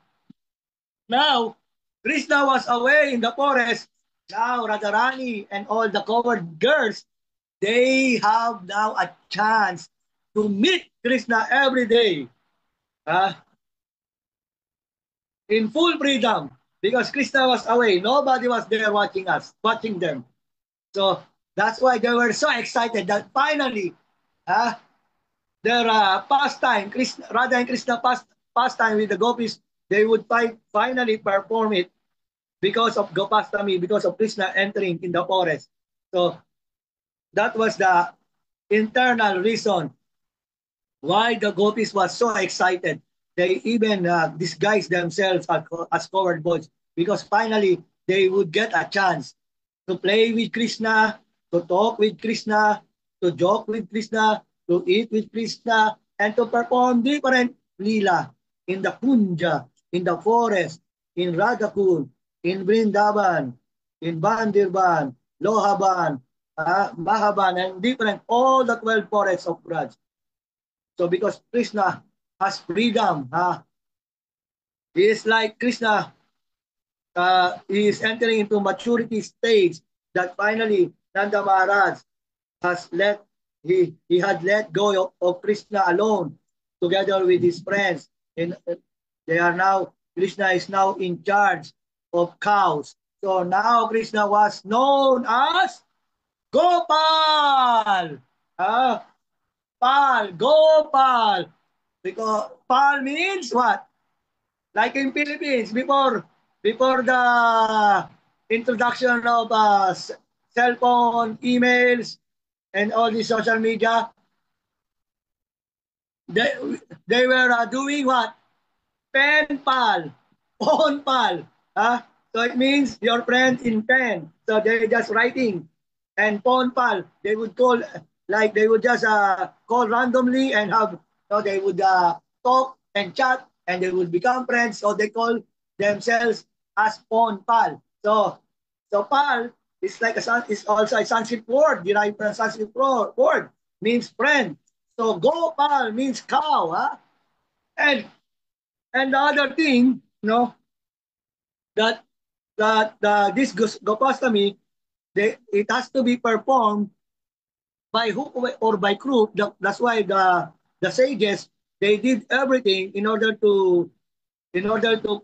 now Krishna was away in the forest. Now Radharani and all the covered girls, they have now a chance to meet Krishna every day. In full freedom, because Krishna was away. Nobody was there watching them. So that's why they were so excited that finally their pastime, Radha and Krishna pastime with the gopis, they would finally perform it because of Gopastami, because of Krishna entering in the forest. So that was the internal reason why the gopis was so excited. They even disguised themselves as covered boys, because finally they would get a chance to play with Krishna, to talk with Krishna, to joke with Krishna, to eat with Krishna, and to perform different lila in the Kunja, in the forest, in Radhakund, in Vrindavan, in Bandirban, Lohaban, Mahaban, and different, all the 12 forests of Braj. So because Krishna has freedom, he is like Krishna, he is entering into maturity stage that finally Nanda Maharaj has he had let go of Krishna alone together with his friends. And they are now, Krishna is now in charge of cows. So now Krishna was known as Gopal. Gopal. Because Pal means what? Like in Philippines, before the introduction of cell phone, emails, and all the social media, they were doing what? Pen pal, phone pal. So it means your friend in pen. So they're just writing. And phone pal, they would call, like they would just call randomly and have, so they would talk and chat and they would become friends. So they call themselves as phone pal. So pal is like is also a Sanskrit word, derived from Sanskrit word, means friend. So Gopal means cow. And the other thing, that that this Gopastami, it has to be performed by hook or by crook. That's why the sages, they did everything in order to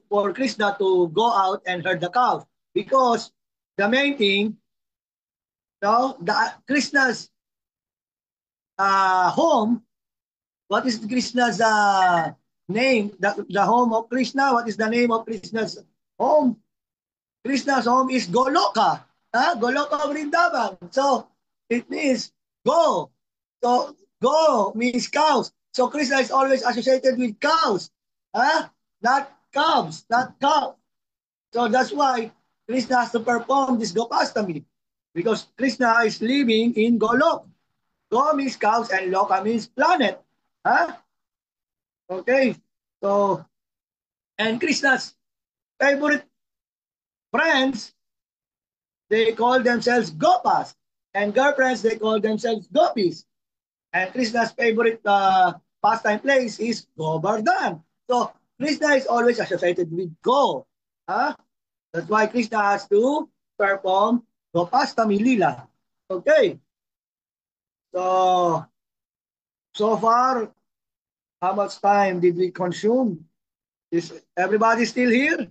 for Krishna to go out and herd the cows, because the main thing, the Krishna's home. What is Krishna's name? The home of Krishna. What is the name of Krishna's home? Krishna's home is Goloka. Goloka Vrindavan. So it means go. So go means cows. So Krishna is always associated with cows. Not calves, not cows. So that's why Krishna has to perform this Gopastami. Because Krishna is living in Golok. Go means cows and Loka means planet. Okay. So, and Krishna's favorite friends, they call themselves Gopas. And girlfriends, they call themselves Gopis. And Krishna's favorite pastime place is Govardhan. So, Krishna is always associated with Go. That's why Krishna has to perform Gopastami Lila. Okay. So far, how much time did we consume? Is everybody still here?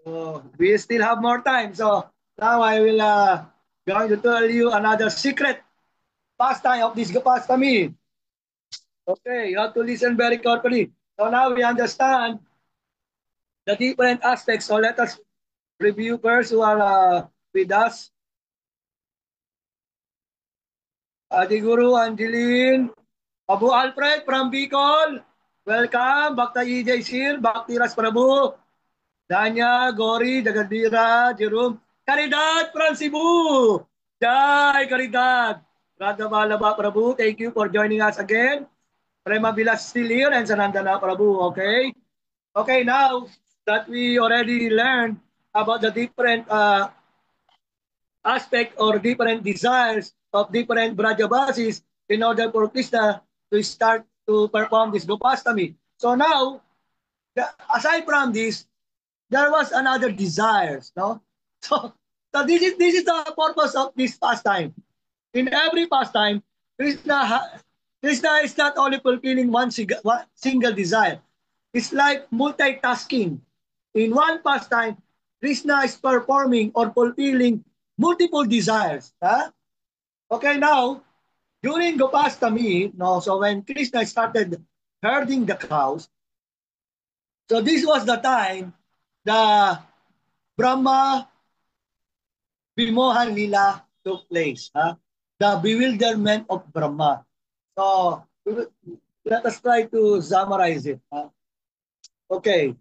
So we still have more time. So now I will going to tell you another secret pastime of this Gopastami. Okay, you have to listen very carefully. So now we understand the different aspects. So let us review first who are with us. Adi Guru, Angeline, Abu Alfred from Bicol. Welcome. Bhakta EJ Sir, Bhakti Ras Prabhu, Danya, Gori, Jagadira, Jerome, Caridad from Cebu. Jai Caridad. Radha Vallabha Prabhu, thank you for joining us again. Prema Vilas still here and Sanandana Prabhu, okay? Okay, now that we already learned about the different aspect or different desires of different Brajavasis in order for Krishna to start to perform this Gopastami. So now, aside from this, there was another desires, no? So this is the purpose of this pastime. In every pastime, Krishna is not only fulfilling one single desire. It's like multitasking. In one pastime, Krishna is performing or fulfilling multiple desires. Okay, now, during Gopastami, no, so when Krishna started herding the cows, so this was the time the Brahma Vimohan Lila took place. The bewilderment of Brahma. So let us try to summarize it. Okay.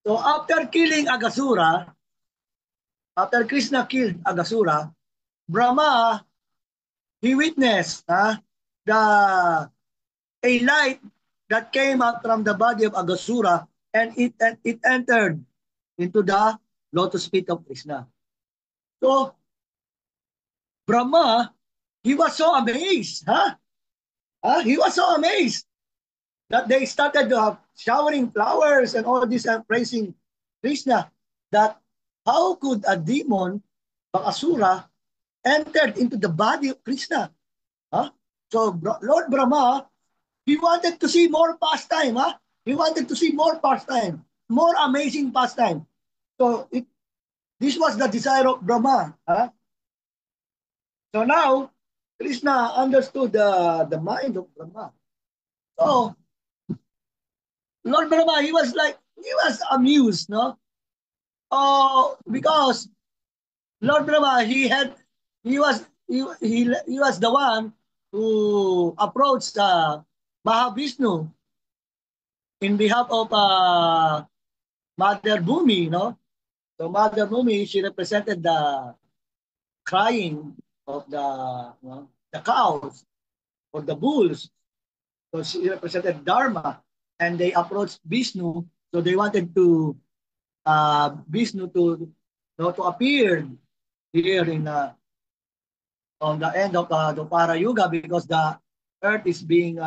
So after killing Agasura, after Krishna killed Agasura, Brahma, he witnessed a light that came out from the body of Agasura, and it entered into the lotus feet of Krishna. So Brahma, he was so amazed. He was so amazed that they started showering flowers and all this and praising Krishna. That how could a demon, Bakasura, entered into the body of Krishna? So Lord Brahma, he wanted to see more pastime. He wanted to see more pastime, more amazing pastime. So this was the desire of Brahma. So now, Krishna understood the mind of Brahma. So, Lord Brahma, he was amused, no? Oh, because Lord Brahma, he was the one who approached Mahavishnu in behalf of Mother Bhumi, no? So Mother Bhumi, she represented the crying of the cows or the bulls. So she represented Dharma, and they approached Vishnu. So they wanted to Vishnu to appear here in on the end of the Para Yuga, because the earth is being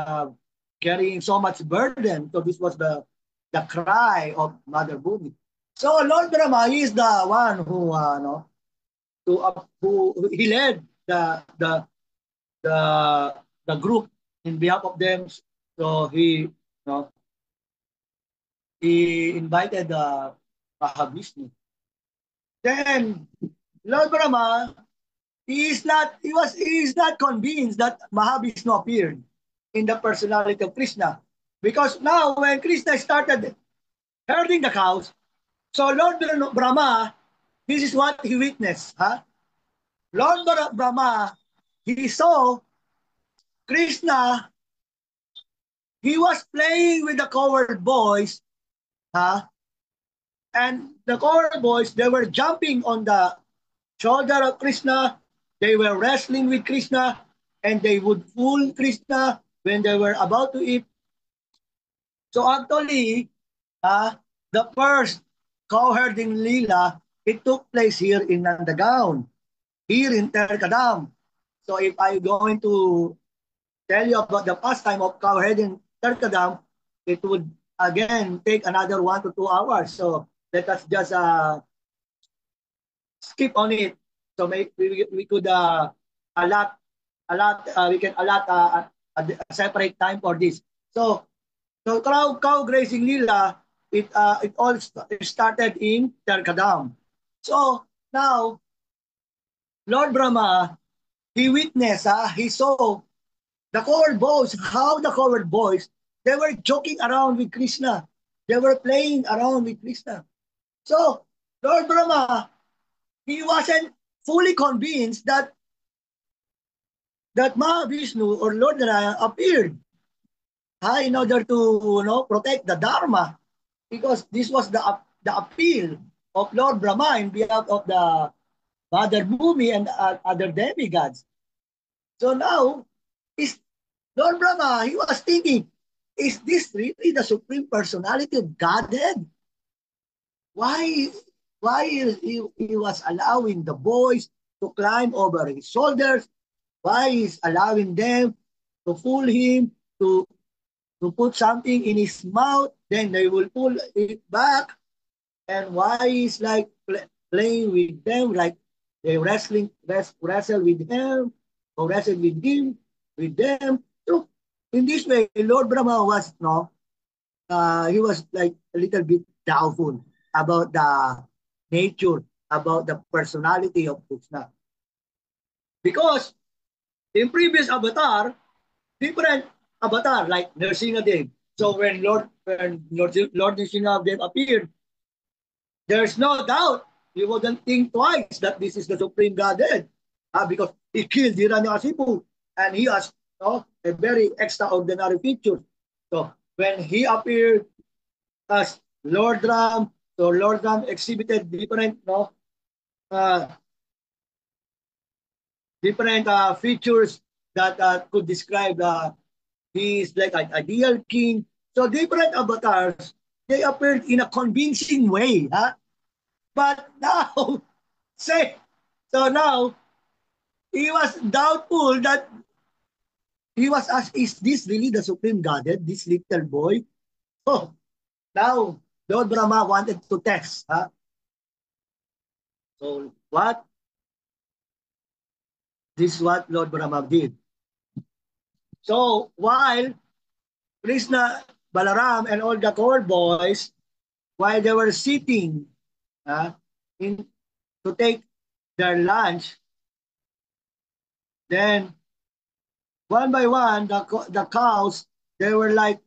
carrying so much burden. So this was the the cry of Mother Bhumi. So Lord Brahma, he is the one who who he led the the group in behalf of them. So he invited Mahavishnu. Then Lord Brahma, he is not convinced that Mahavishnu appeared in the personality of Krishna. Because now when Krishna started herding the cows, so Lord Brahma, this is what he witnessed. Huh? Lord Brahma, he saw Krishna, he was playing with the cowherd boys, huh? And the cowherd boys, they were jumping on the shoulder of Krishna, they were wrestling with Krishna, and they would fool Krishna when they were about to eat. So actually, the first cow-herding Leela, it took place here in Nandagaon, here in Terkadam. So if I'm going to tell you about the pastime of cow-herding Terkadam, it would again take another 1 to 2 hours. So let us just skip on it. So we could allot we can allot a separate time for this. So cow grazing nila, it all started in Terkadam. So now Lord Brahma, he witnessed, he saw the cowherd boys, how the cowherd boys, they were joking around with Krishna. They were playing around with Krishna. So Lord Brahma, he wasn't fully convinced that Mahavishnu or Lord Narayana appeared in order to protect the Dharma, because this was the appeal of Lord Brahma in behalf of the Mother Bhumi and other demigods. So now, is Lord Brahma, he was thinking, is this really the Supreme Personality of Godhead? Why he was allowing the boys to climb over his shoulders? Why is allowing them to fool him, to put something in his mouth, then they will pull it back? And why is like playing with them, like they wrestle with him, or wrestle with them. So in this way, Lord Brahma was he was like a little bit doubtful about the nature, about the personality of Krishna. Because in previous avatar, different avatar like Nrsimhadev. So when Lord Nrsimhadev appeared, there's no doubt you wouldn't think twice that this is the Supreme Godhead, because he killed Hiranyakasipu and he has a very extraordinary feature. So when he appeared as Lord Ram, so Lord Ram exhibited different uh, features that could describe he is like an ideal king. So different avatars, they appeared in a convincing way. But now, say, so now, he was doubtful that he was asked, is this really the Supreme Godhead, this little boy? So now, Lord Brahma wanted to test. So what? This is what Lord Brahma did. So while Krishna, Balaram, and all the cowherd boys, while they were sitting in to take their lunch, then one by one, the cows, they were like,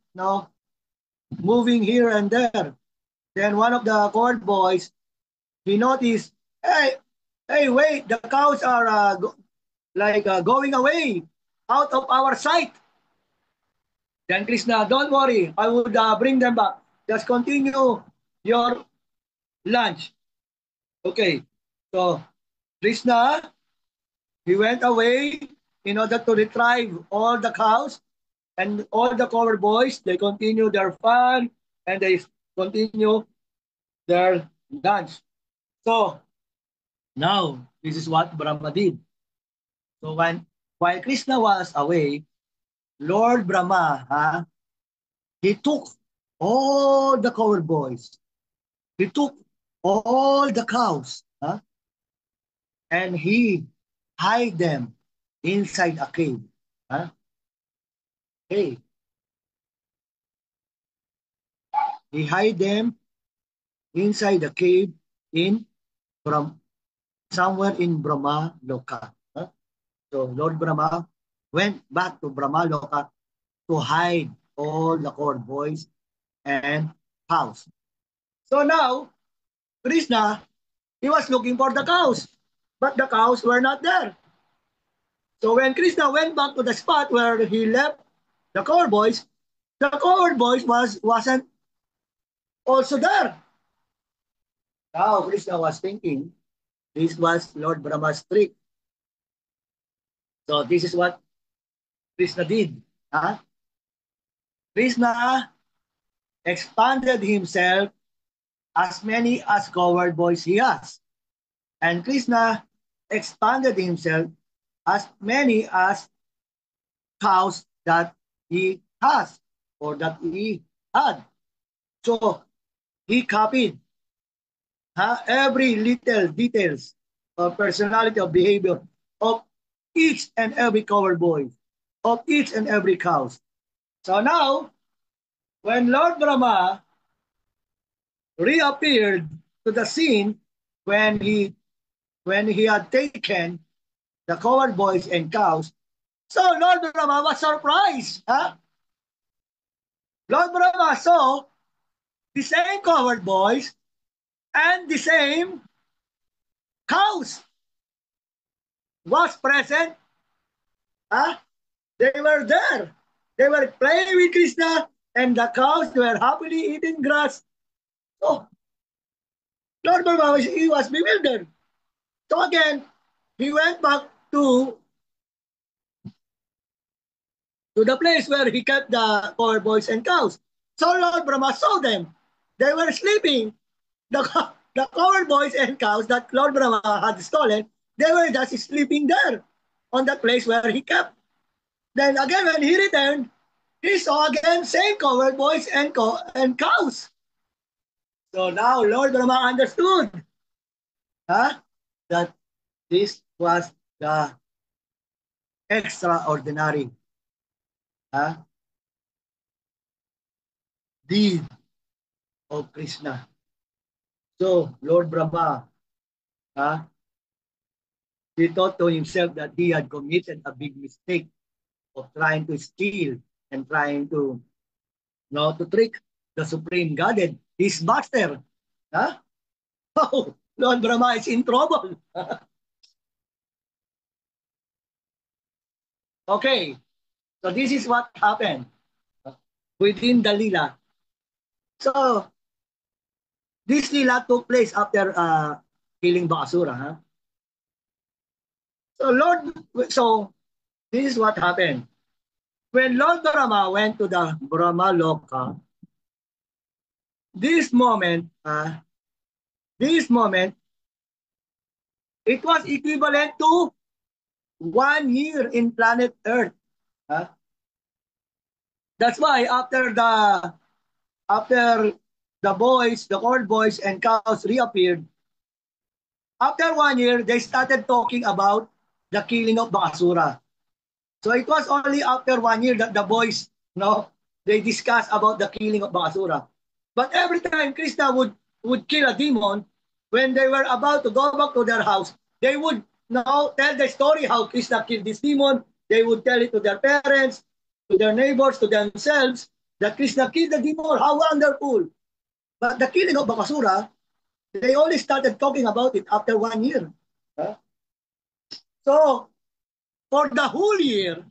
moving here and there. Then one of the cowherd boys, he noticed, hey, wait, the cows are going away out of our sight. Then Krishna, don't worry, I would bring them back. Just continue your lunch. Okay, so Krishna, he went away in order to retrieve all the cows, and all the cowherd boys, they continue their fun and they continue their dance. So now, this is what Brahma did. So while Krishna was away, Lord Brahma, he took all the cowherd boys. He took all the cows, and he hide them inside a cave. Huh? Hey, he hide them inside the cave in from somewhere in Brahma Loka. Huh? So Lord Brahma went back to Brahma Loka to hide all the cowherd boys and cows. So now Krishna, he was looking for the cows, but the cows were not there. So when Krishna went back to the spot where he left the cowherd boys wasn't also there. Now Krishna was thinking this was Lord Brahma's trick. So this is what Krishna did. Huh? Krishna expanded himself as many as cowherd boys he has. And Krishna expanded himself as many as cows that he has or that he had. So he copied every little details of personality of behavior of each and every cowherd boy, of each and every cows. So now, when Lord Brahma reappeared to the scene when he had taken the cowherd boys and cows, so Lord Brahma was surprised. Lord Brahma saw the same cowherd boys and the same cows was present. They were there. They were playing with Krishna, and the cows were happily eating grass. So Lord Brahma he was bewildered. So again, he went back to the place where he kept the cowherd boys and cows. So Lord Brahma saw them. They were sleeping. The cowherd boys and cows that Lord Brahma had stolen, they were just sleeping there on that place where he kept. Then again, when he returned, he saw again same cowherd boys and cows. So now Lord Brahma understood that this was the extraordinary deed of Krishna. So Lord Brahma, he thought to himself that he had committed a big mistake of trying to steal and trying to trick the Supreme Godhead, his master. Oh, Lord Brahma is in trouble. Okay, so this is what happened within the Lila. So this Lila took place after killing Bakasura. So this is what happened. When Lord Brahma went to the Brahma Loka, this moment, it was equivalent to 1 year in planet Earth. That's why after the cowherd boys and cows reappeared, after 1 year, they started talking about the killing of Bakasura. So it was only after 1 year that the boys, they discussed about the killing of Bakasura. But every time Krishna would kill a demon, when they were about to go back to their house, they would tell the story how Krishna killed this demon. They would tell it to their parents, to their neighbors, to themselves, that Krishna killed the demon, how wonderful. But the killing of Bakasura, they only started talking about it after 1 year. So, for the whole year,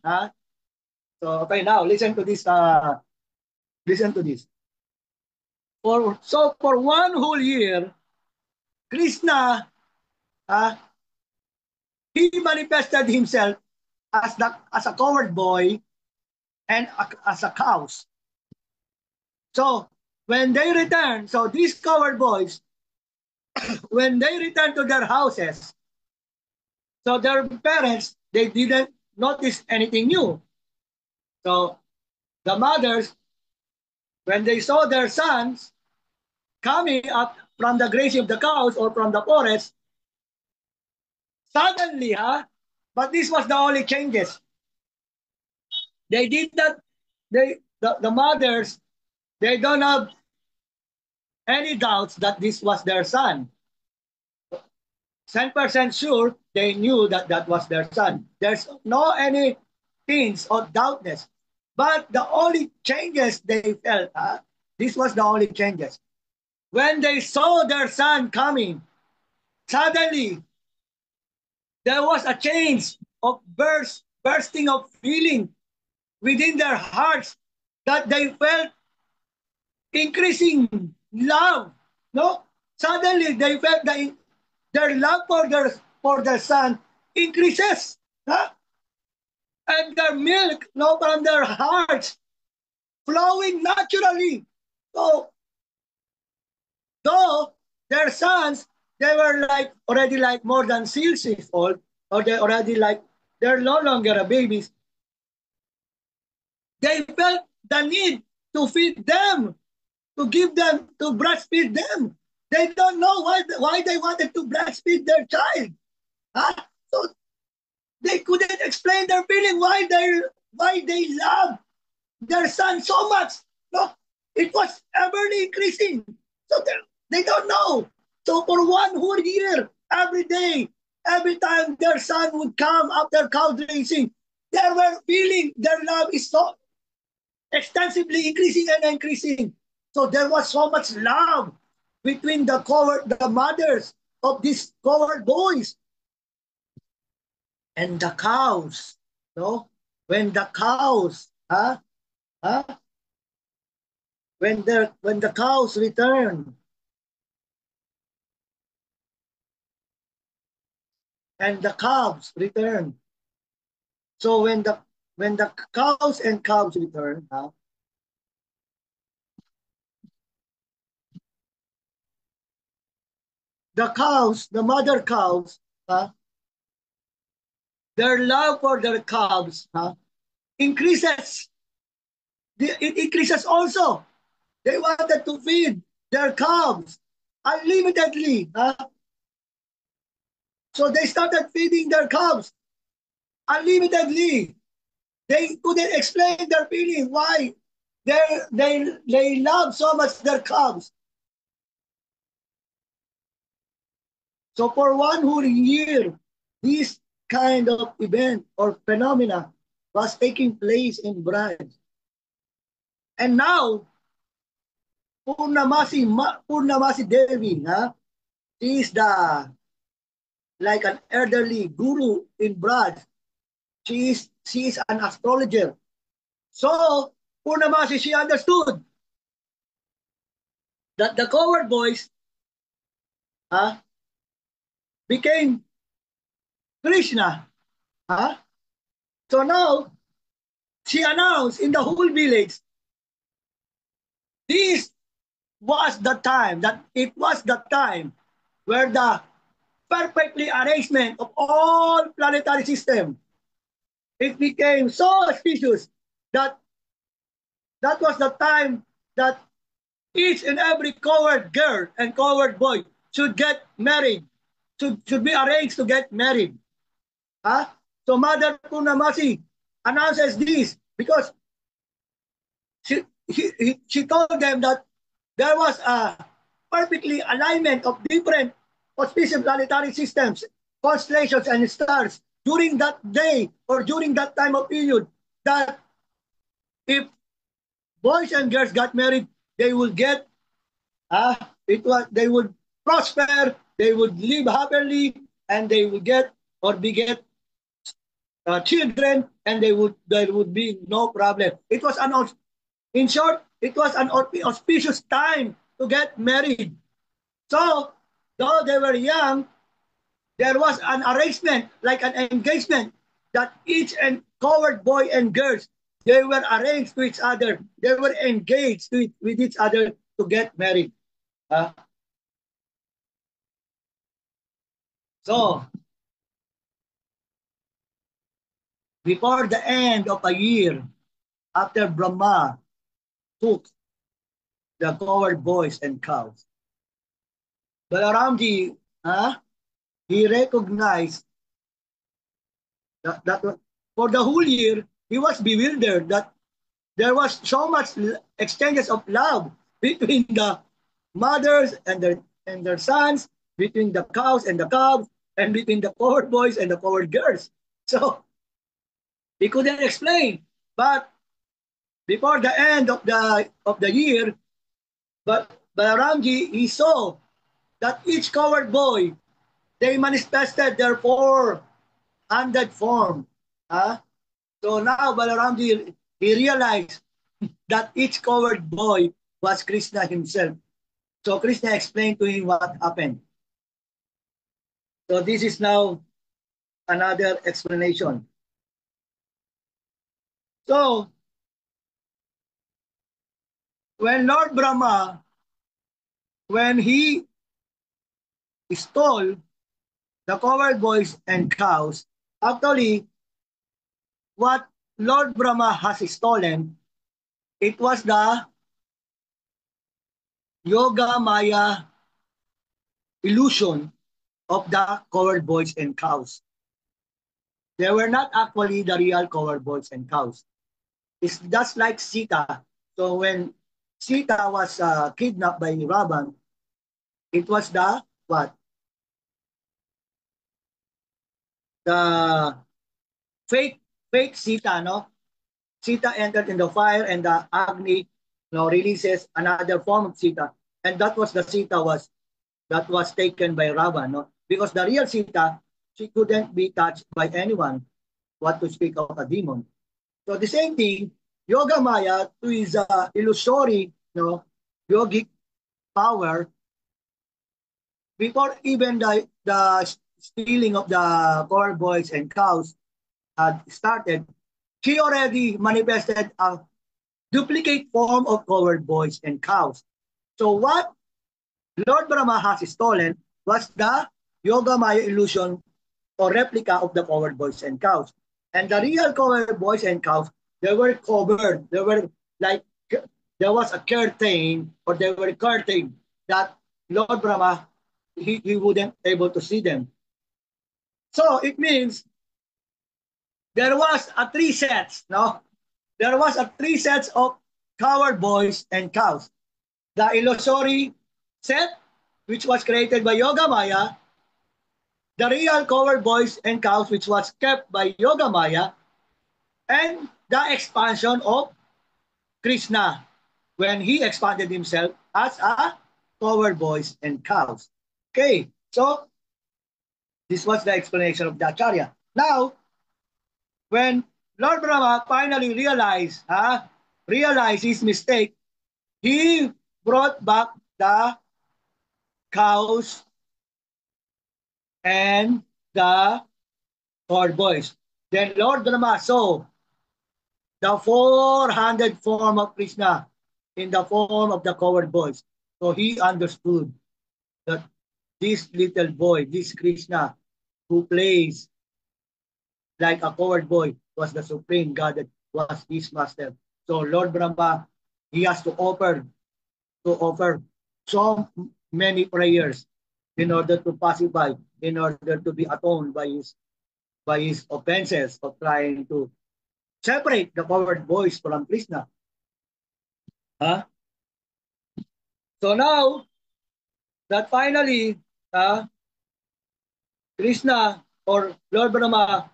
so okay, now listen to this. Listen to this. For 1 whole year, Krishna, he manifested himself as a cowherd boy and as a cows. So when they return, so these cowherd boys, when they return to their houses, so their parents, they didn't notice anything new. So the mothers, when they saw their sons coming up from the grazing of the cows or from the forest, suddenly, but this was the only changes. They did not, the mothers, they don't have any doubts that this was their son. 10% sure they knew that that was their son. There's no any hints of doubtness. But the only changes they felt, this was the only changes. When they saw their son coming, suddenly there was a change of bursting of feeling within their hearts that they felt increasing love. No, suddenly they felt their love for their son increases, and their milk, no, from their hearts flowing naturally. So, though their sons, they were like already like more than 6 years old, or they already like they're no longer babies. They felt the need to feed them, to give them, to breastfeed them. They don't know why they wanted to breastfeed their child. So they couldn't explain their feeling why they love their son so much. No, it was everly increasing. So they don't know. So for one whole year, every day, every time their son would come after cow grazing, they were feeling their love is so extensively increasing and increasing. So there was so much love between the mothers of these coward boys and the cows. No, when the cows, huh? When the cows return and the calves return. So when the cows and calves return, the cows, the mother cows, their love for their calves increases. It increases also. They wanted to feed their calves unlimitedly. So they started feeding their calves unlimitedly. They couldn't explain their feeling why they love so much their calves. So for one whole year, this kind of event or phenomena was taking place in Braj. And now, Purnamasi Devi, she is like an elderly guru in Braj. She is an astrologer. So Purnamasi, she understood that the coward boys became Krishna. So now she announced in the whole village, this was the time that it was the time where the perfectly arrangement of all planetary system, it became so auspicious that that was the time that each and every coward girl and coward boy should get married, should be arranged to get married. So Mother Purnamasi announces this because she told them that there was a perfectly alignment of different auspicious planetary systems, constellations, and stars during that day or during that time of period, that if boys and girls got married, they would get, they would prosper, they would live happily, and they would get or beget children, and there would be no problem. It was in short, it was an auspicious time to get married. So, though they were young, there was an arrangement, like an engagement, that each and coward boy and girls, they were arranged to each other. They were engaged with each other to get married. So, before the end of a year, after Brahma took the coward boys and cows. Balaramji, he recognized that for the whole year, he was bewildered that there was so much exchanges of love between the mothers and their sons, between the cows and the calves, and between the coward boys and the coward girls. So he couldn't explain. But before the end of the year, but Balaramji, he saw that each coward boy, they manifested their four-handed form. Huh? So now Balaramji, he realized that each coward boy was Krishna himself. So Krishna explained to him what happened. So this is now another explanation. So when Lord Brahma, when he stole the coward boys and cows, actually what Lord Brahma has stolen, it was the Yoga Maya illusion of the coward boys and cows. They were not actually the real coward boys and cows. It's just like Sita. So when Sita was kidnapped by Ravan, it was the what? The fake Sita, no? Sita entered in the fire and the Agni, releases another form of Sita. And that was the Sita that was taken by Ravan, no? Because the real Sita, she couldn't be touched by anyone, what to speak of a demon. So the same thing, Yoga Maya, to his illusory, yogic power, before even the stealing of the poor boys and cows had started, she already manifested a duplicate form of coward boys and cows. So what Lord Brahma has stolen was the Yoga Maya illusion or replica of the coward boys and cows. And the real coward boys and cows, they were covered. They were like, there was a curtain, or they were curtained that Lord Brahma, he wouldn't able to see them. So it means there was a three sets, no? There was a three sets of coward boys and cows. The illusory set, which was created by Yoga Maya, the real coward boys and cows, which was kept by Yoga Maya, and the expansion of Krishna when he expanded himself as a coward boys and cows. Okay, so this was the explanation of the Acharya. Now, when Lord Brahma finally realized his mistake, he brought back the cows and the coward boys. Then Lord Brahma saw the four-handed form of Krishna in the form of the coward boys. So he understood that this little boy, this Krishna, who plays like a coward boy, was the supreme God that was his master. So Lord Brahma, he has to offer so many prayers in order to pacify, in order to be atoned by his offenses of trying to separate the coward boys from Krishna. Huh? So now that finally Krishna or Lord Brahma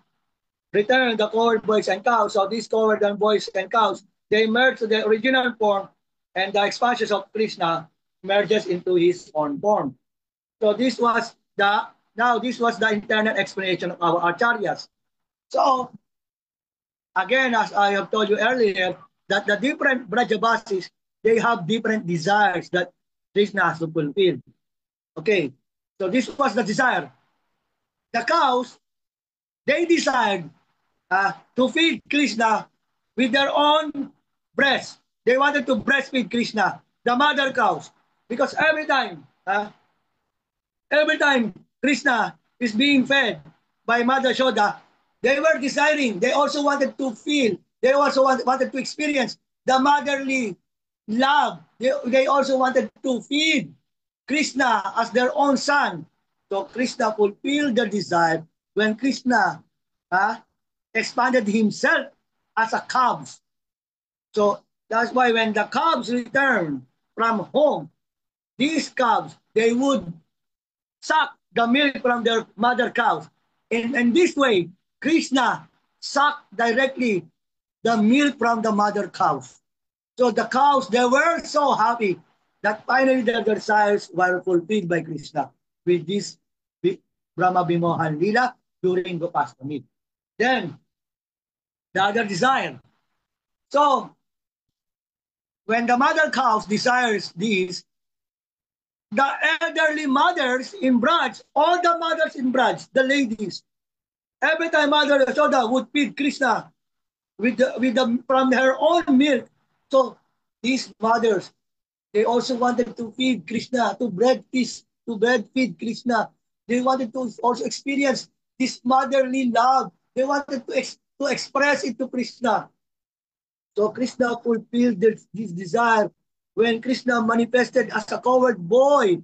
returned the coward boys and cows. So these coward boys and cows, they merge to the original form, and the expansions of Krishna merges into his own form. So this was the internal explanation of our acharyas. So again, as I have told you earlier, that the different Brajavasis, they have different desires that Krishna has to fulfill. Okay, so this was the desire. The cows, they desired to feed Krishna with their own breast. They wanted to breastfeed Krishna, the mother cows, because every time Krishna is being fed by Mother Shoda, they were desiring, they also wanted to feel, they also wanted to experience the motherly love. They also wanted to feed Krishna as their own son. So Krishna fulfilled the desire when Krishna expanded himself as a calf. So that's why when the calves returned from home, these calves, they would suck the milk from their mother cows. In this way, Krishna sucked directly the milk from the mother cows. So the cows, they were so happy that finally their desires were fulfilled by Krishna with this Brahma Bimohan Lila during Gopastami. Then, the other desire. So, when the mother cows desires this, the elderly mothers in Braj, all the mothers in Braj, the ladies, every time Mother Yashoda would feed Krishna from her own milk. So these mothers, they also wanted to feed Krishna, to bread feed Krishna. They wanted to also experience this motherly love. They wanted to express it to Krishna. So Krishna fulfilled this desire when Krishna manifested as a coward boy.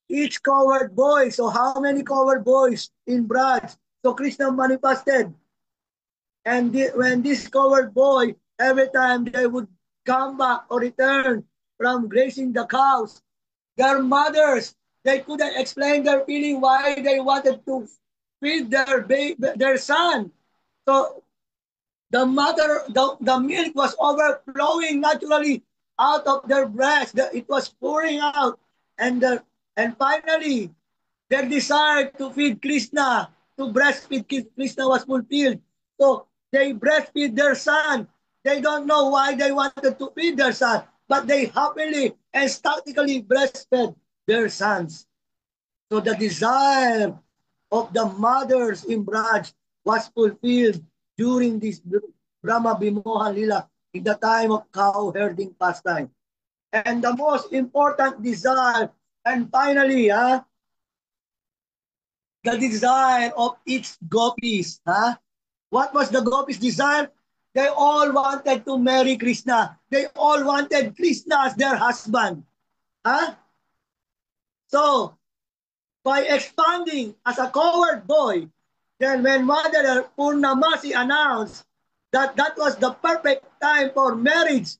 Each coward boy. So how many coward boys in Braj? So Krishna manifested. And when this coward boy, every time they would come back or return from grazing the cows, their mothers, they couldn't explain their feeling why they wanted to feed their son. So the milk was overflowing naturally out of their breast. It was pouring out. And finally, their desire to feed Krishna, to breastfeed Krishna was fulfilled. So they breastfeed their son. They don't know why they wanted to feed their son, but they happily and statically breastfed their sons. So the desire of the mothers in Braj was fulfilled during this Brahma Bimohan Lila in the time of cow herding pastime. And the most important desire, and finally, the desire of each gopis. What was the gopis' desire? They all wanted to marry Krishna. They all wanted Krishna as their husband. Huh? So, by expanding as a coward boy, then when Mother Purnamasi announced that that was the perfect time for marriage,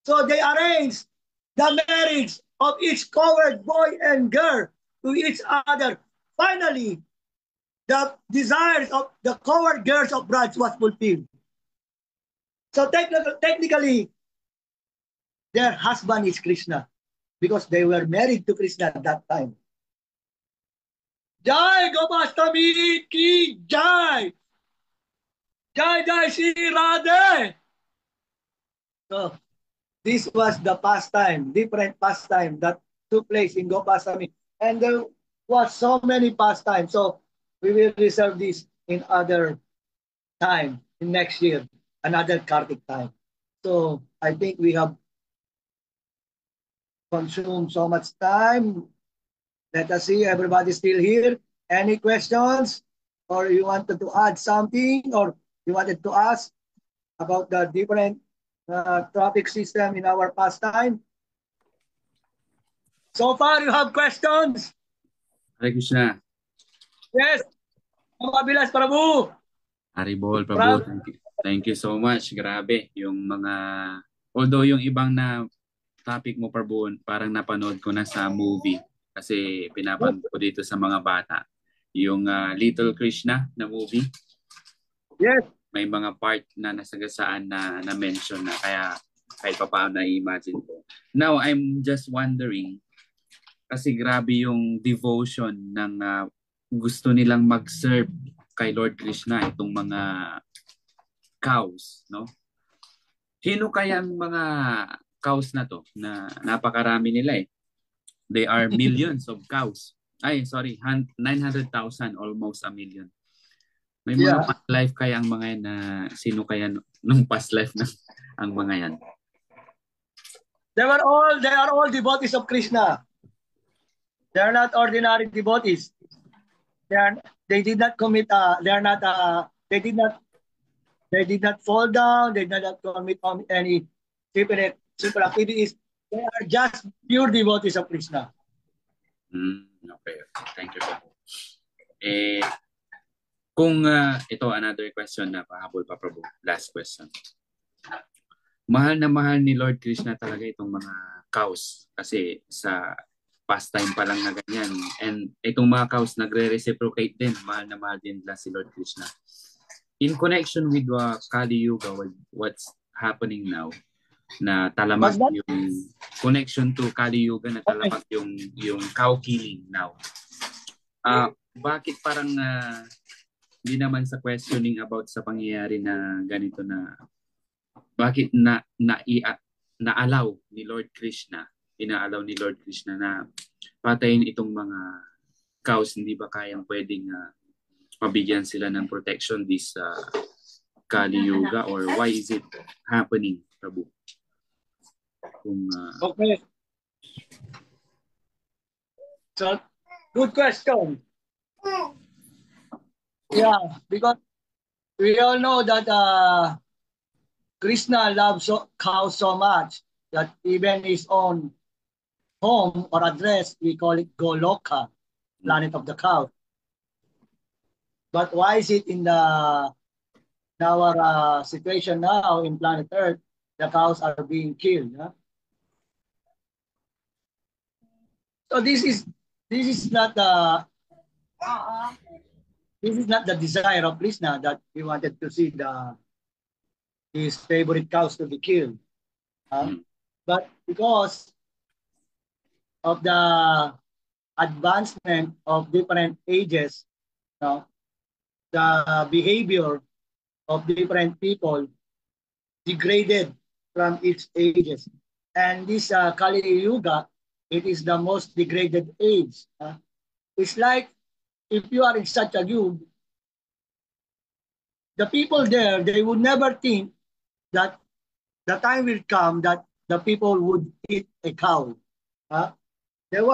so they arranged the marriage of each coward boy and girl to each other. Finally, the desires of the coward girls of Braj was fulfilled. So technically, their husband is Krishna because they were married to Krishna at that time. Jai Gopastami ki Jai! Jai Jai Shri Radhe! So, this was the pastime, different pastime that took place in Gopastami. And there was so many pastimes. So, we will reserve this in other time, in next year, another Kartik time. So, I think we have consumed so much time. Let us see, everybody still here. Any questions? Or you wanted to add something? Or you wanted to ask about the different traffic system in our pastime? So far, you have questions? Hare Krishna. Yes. Mabilas, Prabhu. Haribol, Prabhu. Thank you so much. Grabe. Yung mga... Although yung ibang na topic mo, Prabhu, parang napanood ko na sa movie. Kasi pinapanood ko dito sa mga bata. Yung Little Krishna na movie. Yes. May mga part na nasagasaan na na-mention na. Kaya kahit pa paano na-imagine ko. Now, I'm just wondering, kasi grabe yung devotion ng gusto nilang mag-serve kay Lord Krishna, itong mga cows, no? Sino kaya ang mga cows na to na napakarami nila eh? They are millions of cows. Ay, sorry, 900,000, almost a million. May mga past life kaya ang mga yan na sino kaya nung past life na ang mga yan? They are all devotees of Krishna. They are not ordinary devotees. They did not commit. They did not fall down. They did not commit any simple activities. They are just pure devotees of Krishna. Okay. Thank you, Prabhu. Kung ito, another question na pahabol pa, Prabhu. Last question. Mahal na mahal ni Lord Krishna talaga itong mga cows. Kasi sa pastime pa lang na ganyan. And itong mga cows nagre-reciprocate din. Mahal na mahal din nila si Lord Krishna. In connection with Kali Yuga, what's happening now, na talamak yung connection to Kali Yuga, na talamak yung cow killing now. Bakit parang hindi naman sa questioning about sa pangyayari na ganito, na bakit na-allow ni Lord Krishna, ina-allow ni Lord Krishna na patayin itong mga cows? Hindi ba kayang pwedeng mabigyan sila ng protection this Kali Yuga, or why is it happening, Prabhu? Okay. So, good question. Yeah, because we all know that Krishna loves cows so much that even his own home or address, we call it Goloka, planet of the cow. But why is it in our situation now in planet Earth, the cows are being killed? Huh? So this is not the desire of Krishna, that he wanted to see his favorite cows to be killed. But because of the advancement of different ages, the behavior of different people degraded from each ages. And this Kali Yuga, it is the most degraded age. It's like if you are in such a Yuga, the people there, they would never think that the time will come that the people would eat a cow. It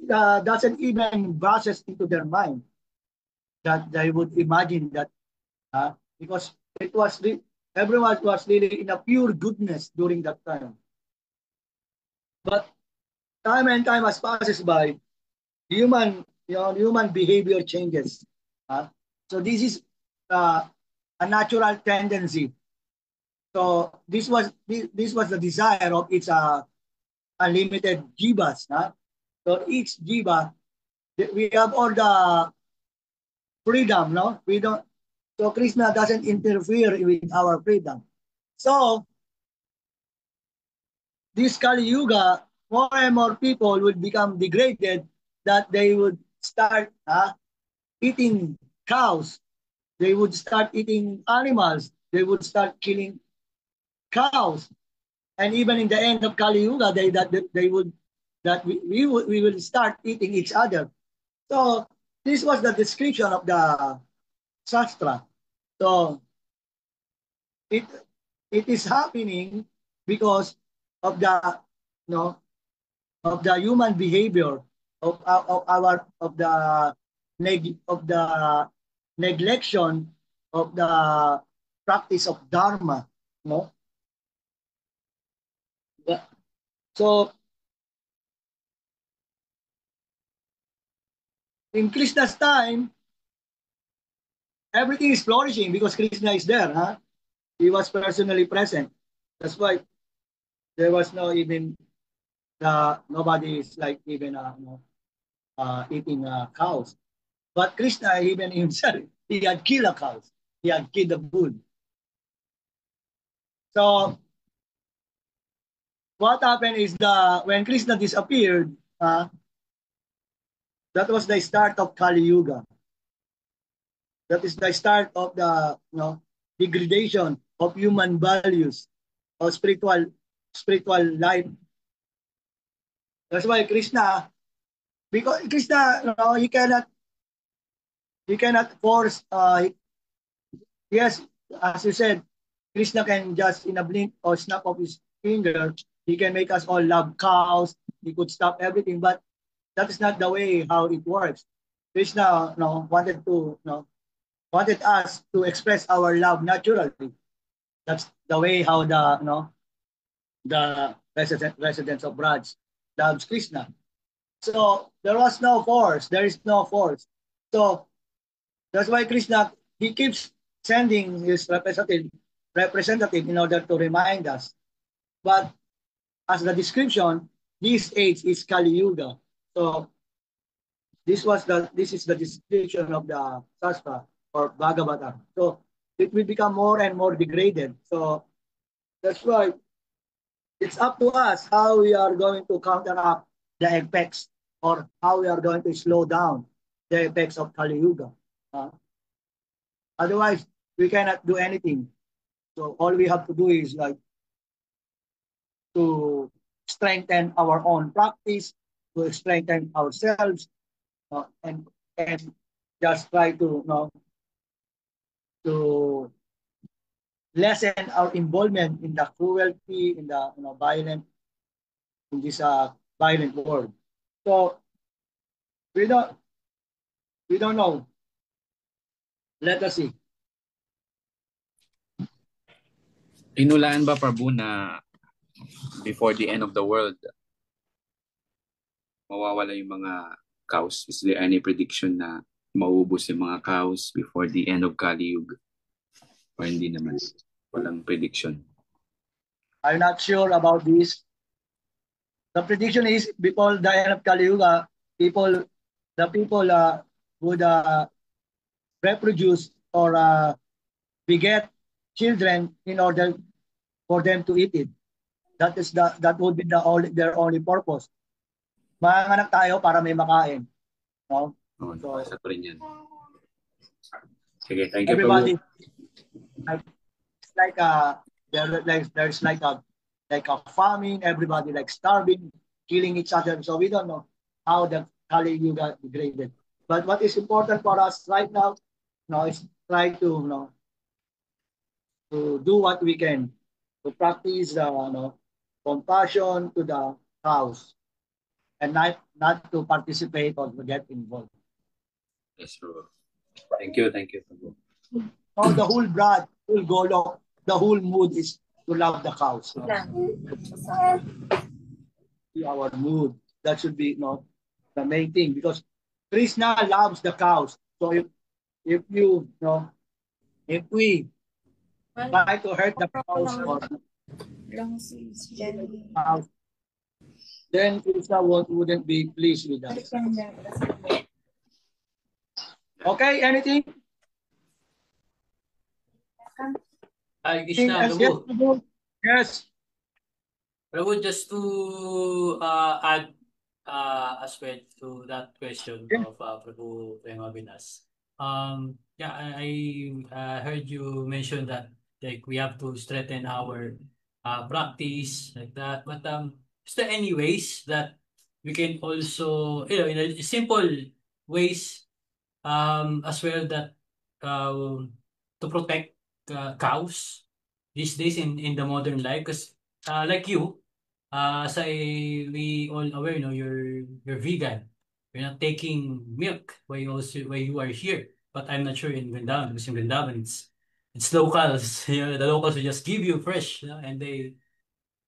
doesn't even process into their mind that they would imagine that, because everyone was really in a pure goodness during that time. But time and time as passes by, human behavior changes. So this is a natural tendency. So this was the desire of its unlimited jivas. So each jiva, we have all the freedom, no? So Krishna doesn't interfere with our freedom. So this Kali Yuga, more and more people would become degraded, that they would start eating cows. They would start eating animals. They would start killing cows. And even in the end of Kali Yuga, we will start eating each other. So this was the description of the Shastra. So it is happening because of the human behavior, of the neglection of the practice of dharma. So in Krishna's time, everything is flourishing because Krishna is there. He was personally present. That's why there was nobody is like even eating cows. But Krishna, even himself, he had killed a cow. He had killed a bull. So what happened is when Krishna disappeared, that was the start of Kali Yuga. That is the start of the degradation of human values, of spiritual life. That's why Krishna, because Krishna, he cannot force. Yes, as you said, Krishna can just in a blink or snap of his finger, he can make us all love cows. He could stop everything, but that is not the way how it works. Krishna, wanted us to express our love naturally. That's the way how the residents of Braj loves Krishna. So there was no force. There is no force. So that's why Krishna, he keeps sending his representative in order to remind us. But as the description, this age is Kali Yuga. So this is the description of the Shastra or Bhagavata. So it will become more and more degraded. So that's why it's up to us how we are going to counteract the effects or how we are going to slow down the effects of Kali Yuga. Otherwise, we cannot do anything. So all we have to do is like to strengthen our own practice, to strengthen ourselves, and just try to to lessen our involvement in the cruelty, in the violent, in this violent world. So we don't know. Let us see. Inulaan ba, Prabhu, na before the end of the world, mawawala yung mga cows? Is there any prediction na maubos yung mga cows before the end of Kali Yuga? Or hindi naman? Walang prediction. I'm not sure about this. The prediction is before the end of Kali Yuga, the people would reproduce or beget children in order for them to eat it. That would be their only purpose. Manganak tayo para may makain. No? Oo, So, nabasa ko rin yan. Sige, thank you, everybody, Prabhu. it's like there's like a famine. Everybody like starving, killing each other. So we don't know how the Kali Yuga degraded. But what is important for us right now, is try to to do what we can to practice compassion to the cows and not to participate or to get involved. Yes, Prabhu. Thank you, Prabhu. So the whole Braj, whole Golok, the whole mood is to love the cows. Our mood. That should be the main thing because Krishna loves the cows. So if you if we try to hurt the cows or cows, then Krishna wouldn't be pleased with us. Okay, anything? Hi, Anything Krishna, else? Yes, Prabhu. Prabhu? Yes. Prabhu, just to add as well to that question Yes. of Prabhu Prema Vinas. Yeah, I heard you mention that like we have to strengthen our practice like that. But is there any ways that we can also, in a simple ways as well that to protect cows these days in the modern life? Because like you, as we all aware, you're vegan. You're not taking milk while you are here. But I'm not sure in Vrindavan, because in Vrindavan it's locals. The locals will just give you fresh, and they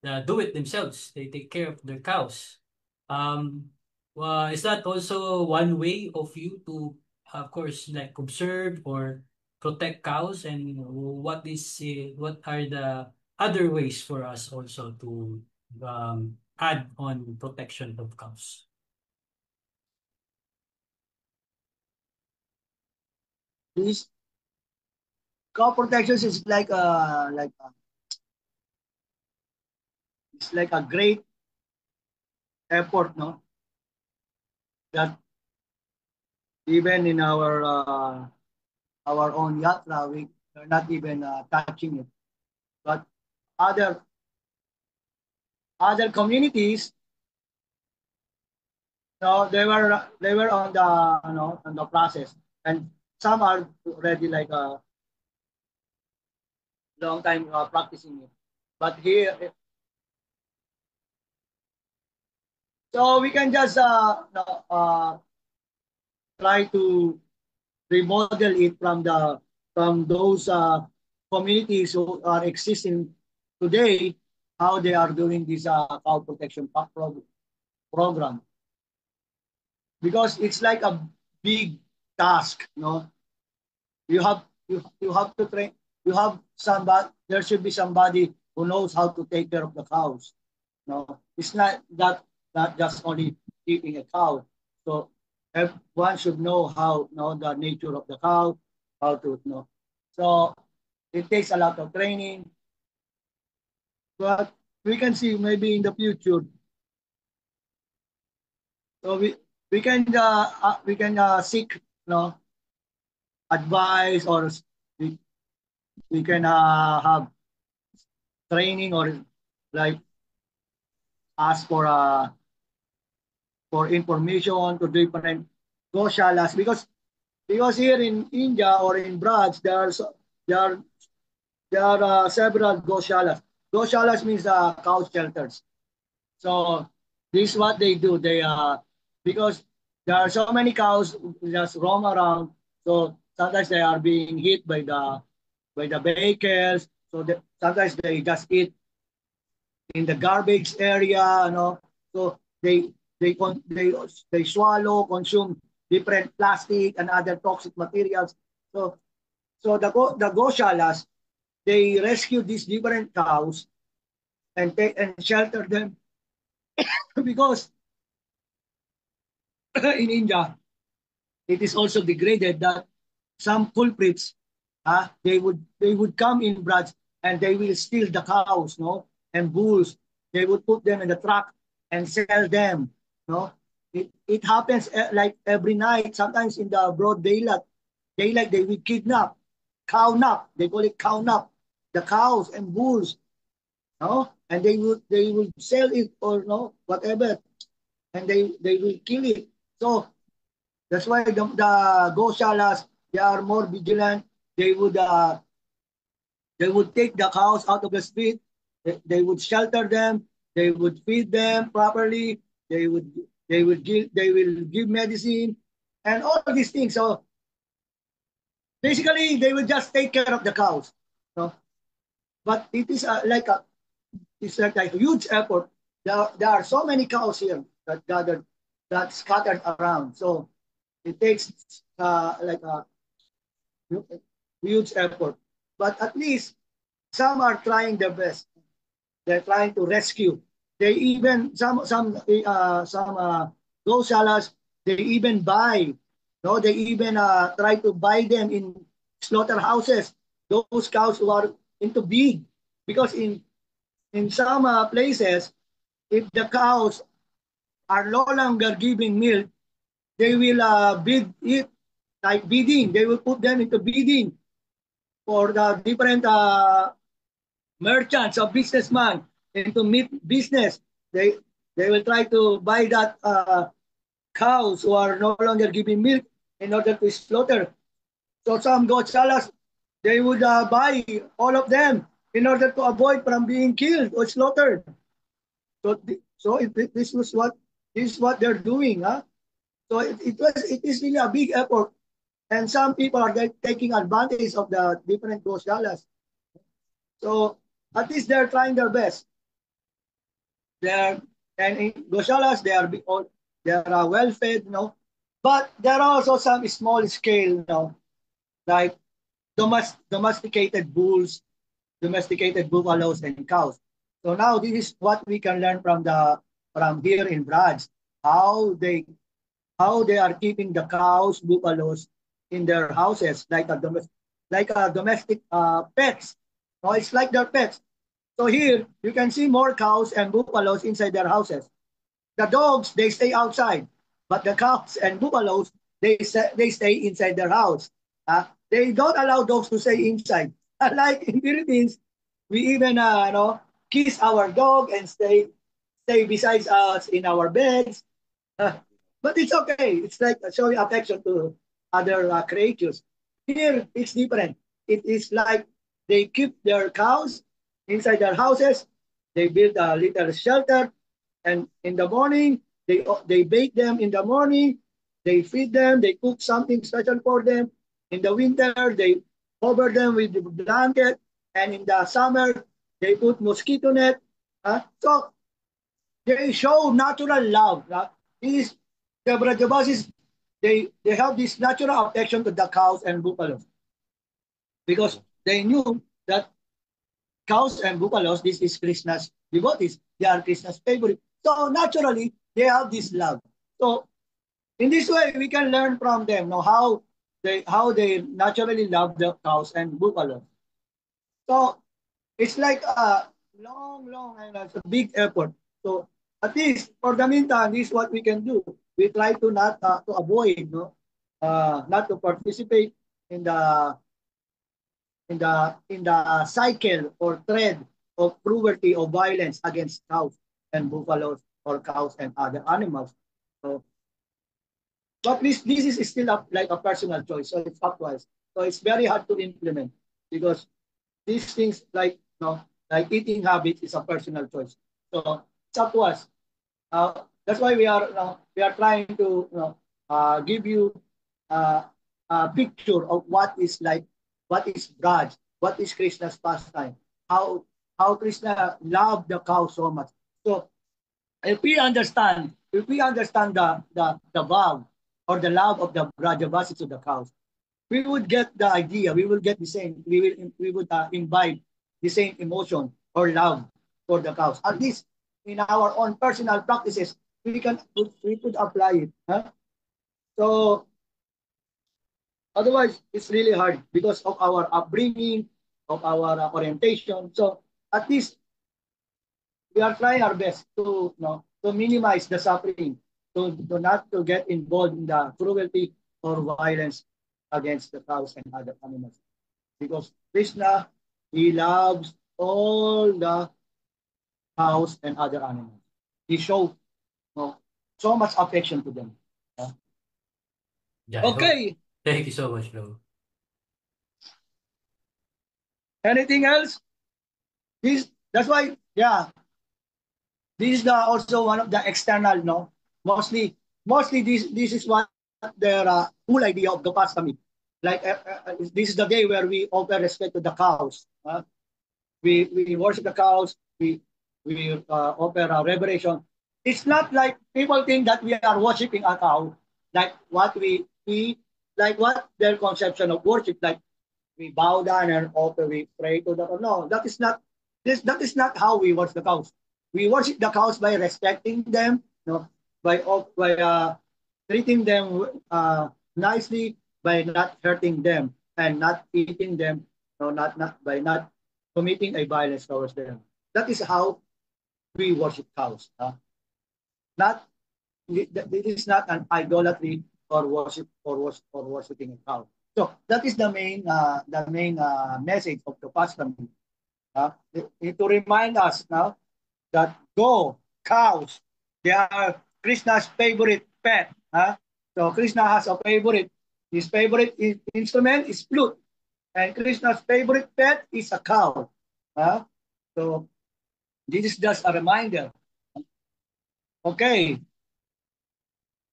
do it themselves. They take care of their cows. Is that also one way of you to, of course, like observe or protect cows? And what are the other ways for us also to add on protection of cows? This cow protection is it's like a great effort, that even in our own yatra, we are not even touching it. But other communities, they were on the on the process, and some are already like a long time practicing it. But here, so we can just try to remodel it from those communities who are existing today, how they are doing this cow protection program. Because it's like a big task, you know. You have to train. You have somebody. There should be somebody who knows how to take care of the cows. No, it's not just only keeping a cow. So everyone should know know the nature of the cow, how to know. So it takes a lot of training, but we can see maybe in the future. So we can seek, you know, advice, or we, we can have training, or like ask for information to different goshalas, because here in India or in Braj there are there are several goshalas. Goshalas means cow shelters. So this is what they do. They because there are so many cows just roam around. So sometimes they are being hit by the vehicles. So sometimes they just eat in the garbage area, you know. So they swallow, consume different plastic and other toxic materials. So the goshalas, they rescue these different cows and take and shelter them because in India it is also degraded that some culprits, they would come in Braj and they will steal the cows, no, and bulls. They would put them in the truck and sell them, no. It happens like every night. Sometimes in the broad daylight they will kidnap, cow nap. They call it cow nap, the cows and bulls, no, and they would sell it or no whatever, and they will kill it. So that's why the goshalas, they are more vigilant. They would take the cows out of the street. They would shelter them. They would feed them properly. They will give medicine and all of these things. So basically, they will just take care of the cows. No? But it is it's like a huge effort. There are so many cows here that gathered, that scattered around. So it takes like a huge effort. But at least some are trying their best. They're trying to rescue. They even some goshalas, they even buy. No, they even try to buy them in slaughterhouses. Those cows who are into breed, because in some places, if the cows are no longer giving milk, they will bid it like bidding. They will put them into bidding for the different merchants or businessmen into meat business. They will try to buy that cows who are no longer giving milk in order to slaughter. So some gochalas, they would buy all of them in order to avoid from being killed or slaughtered. This is what they're doing, huh? So it is really a big effort, and some people are taking advantage of the different goshalas. So at least they're trying their best. They're and in goshalas they are well fed, you know. But there are also some small scale, you know, like domesticated bulls, domesticated buffaloes and cows. So now this is what we can learn from here in Braj, how they are keeping the cows, buffaloes in their houses like a domestic pets. No, it's like their pets. So here you can see more cows and buffaloes inside their houses. The dogs, they stay outside, but the cows and buffaloes, they stay inside their house. They don't allow dogs to stay inside. Like in Philippines, we even kiss our dog and stay beside us in our beds. Uh, but it's okay. It's like showing affection to other creatures. Here, it's different. It is like they keep their cows inside their houses. They build a little shelter, and in the morning, they bake them in the morning. They feed them. They cook something special for them. In the winter, cover them with the blanket, and in the summer, they put mosquito net. So they show natural love. These the Brajabasis, they have this natural affection to the cows and buffaloes because they knew that cows and buffaloes, this is Krishna's devotees. They are Krishna's favorite. So naturally, they have this love. So in this way, we can learn from them how they naturally love the cows and buffaloes. So it's like a long, and it's a big effort. So at least for the meantime, this is what we can do. We try to not to avoid, not to participate in the cycle or thread of cruelty or violence against cows and buffaloes or cows and other animals. So, but this is still like a personal choice, so it's up to us. So it's very hard to implement because these things like eating habits is a personal choice. So it's up to us. That's why we are trying to give you uh, a picture of what is Braj, what is Krishna's pastime, how Krishna loved the cow so much. So if we understand the vow or the love of the Brajavasis to the cows, we would get the idea. We will get the same. We would imbibe the same emotion or love for the cows. At least in our own personal practices, we could apply it. So otherwise, it's really hard because of our upbringing, of our orientation. So at least we are trying our best to minimize the suffering, to not to get involved in the cruelty or violence against the cows and other animals. Because Krishna, he loves all the cows and other animals. He shows so much affection to them. Yeah, I hope. Okay, Thank you so much, bro. anything else? That's why, yeah, this is also one of the external, no? Mostly this is what their whole idea of Gopastami. Like this is the day where we offer respect to the cows. We worship the cows. We offer reverence. It's not like people think that we are worshiping a cow, like like what their conception of worship, like we bow down and offer, we pray to the no, that is not how we worship the cows. We worship the cows by respecting them, by treating them nicely, by not hurting them and not eating them, not by not committing a violence towards them. That is how we worship cows. Not It is not an idolatry or worshiping a cow. So that is the main message of the Passion. To remind us now that cows, they are Krishna's favorite pet. So Krishna has a favorite. His favorite instrument is flute, and Krishna's favorite pet is a cow. So this is just a reminder. Okay.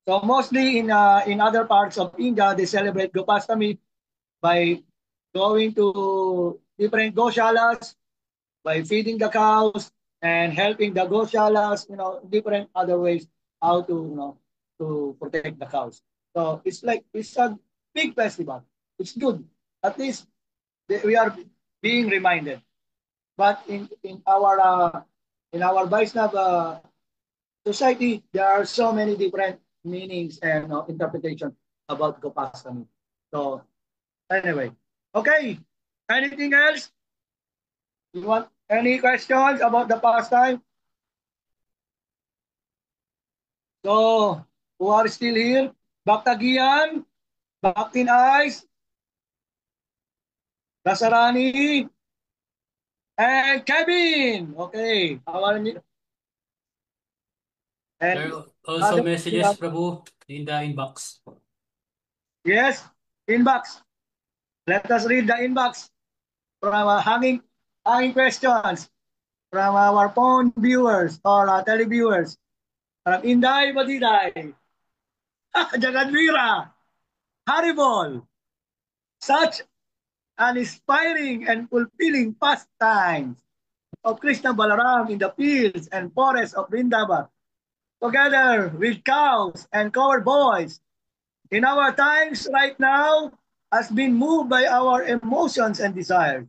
So mostly in other parts of India, they celebrate Gopastami by going to different goshalas, by feeding the cows and helping the goshalas, different other ways how to protect the cows. So it's a big festival. It's good. At least we are being reminded. But in our Vaishnava society, there are so many different meanings and interpretation about Gopastami. So anyway, okay. Anything else? You want any questions about the pastime? So who are still here? Bhaktagian, Bhaktin Eyes, Dasarani, and Kevin. Okay. How are you? There And are also other, messages, Prabhu, in the inbox. yes, inbox. Let us read the inbox from hanging questions from our phone viewers or televiewers. From Inday Badiday, Jagadvira, Haribol, such uninspiring and fulfilling pastimes of Krishna Balaram in the fields and forests of Vrindavan, together with cows and cow boys. In our times right now, has been moved by our emotions and desires.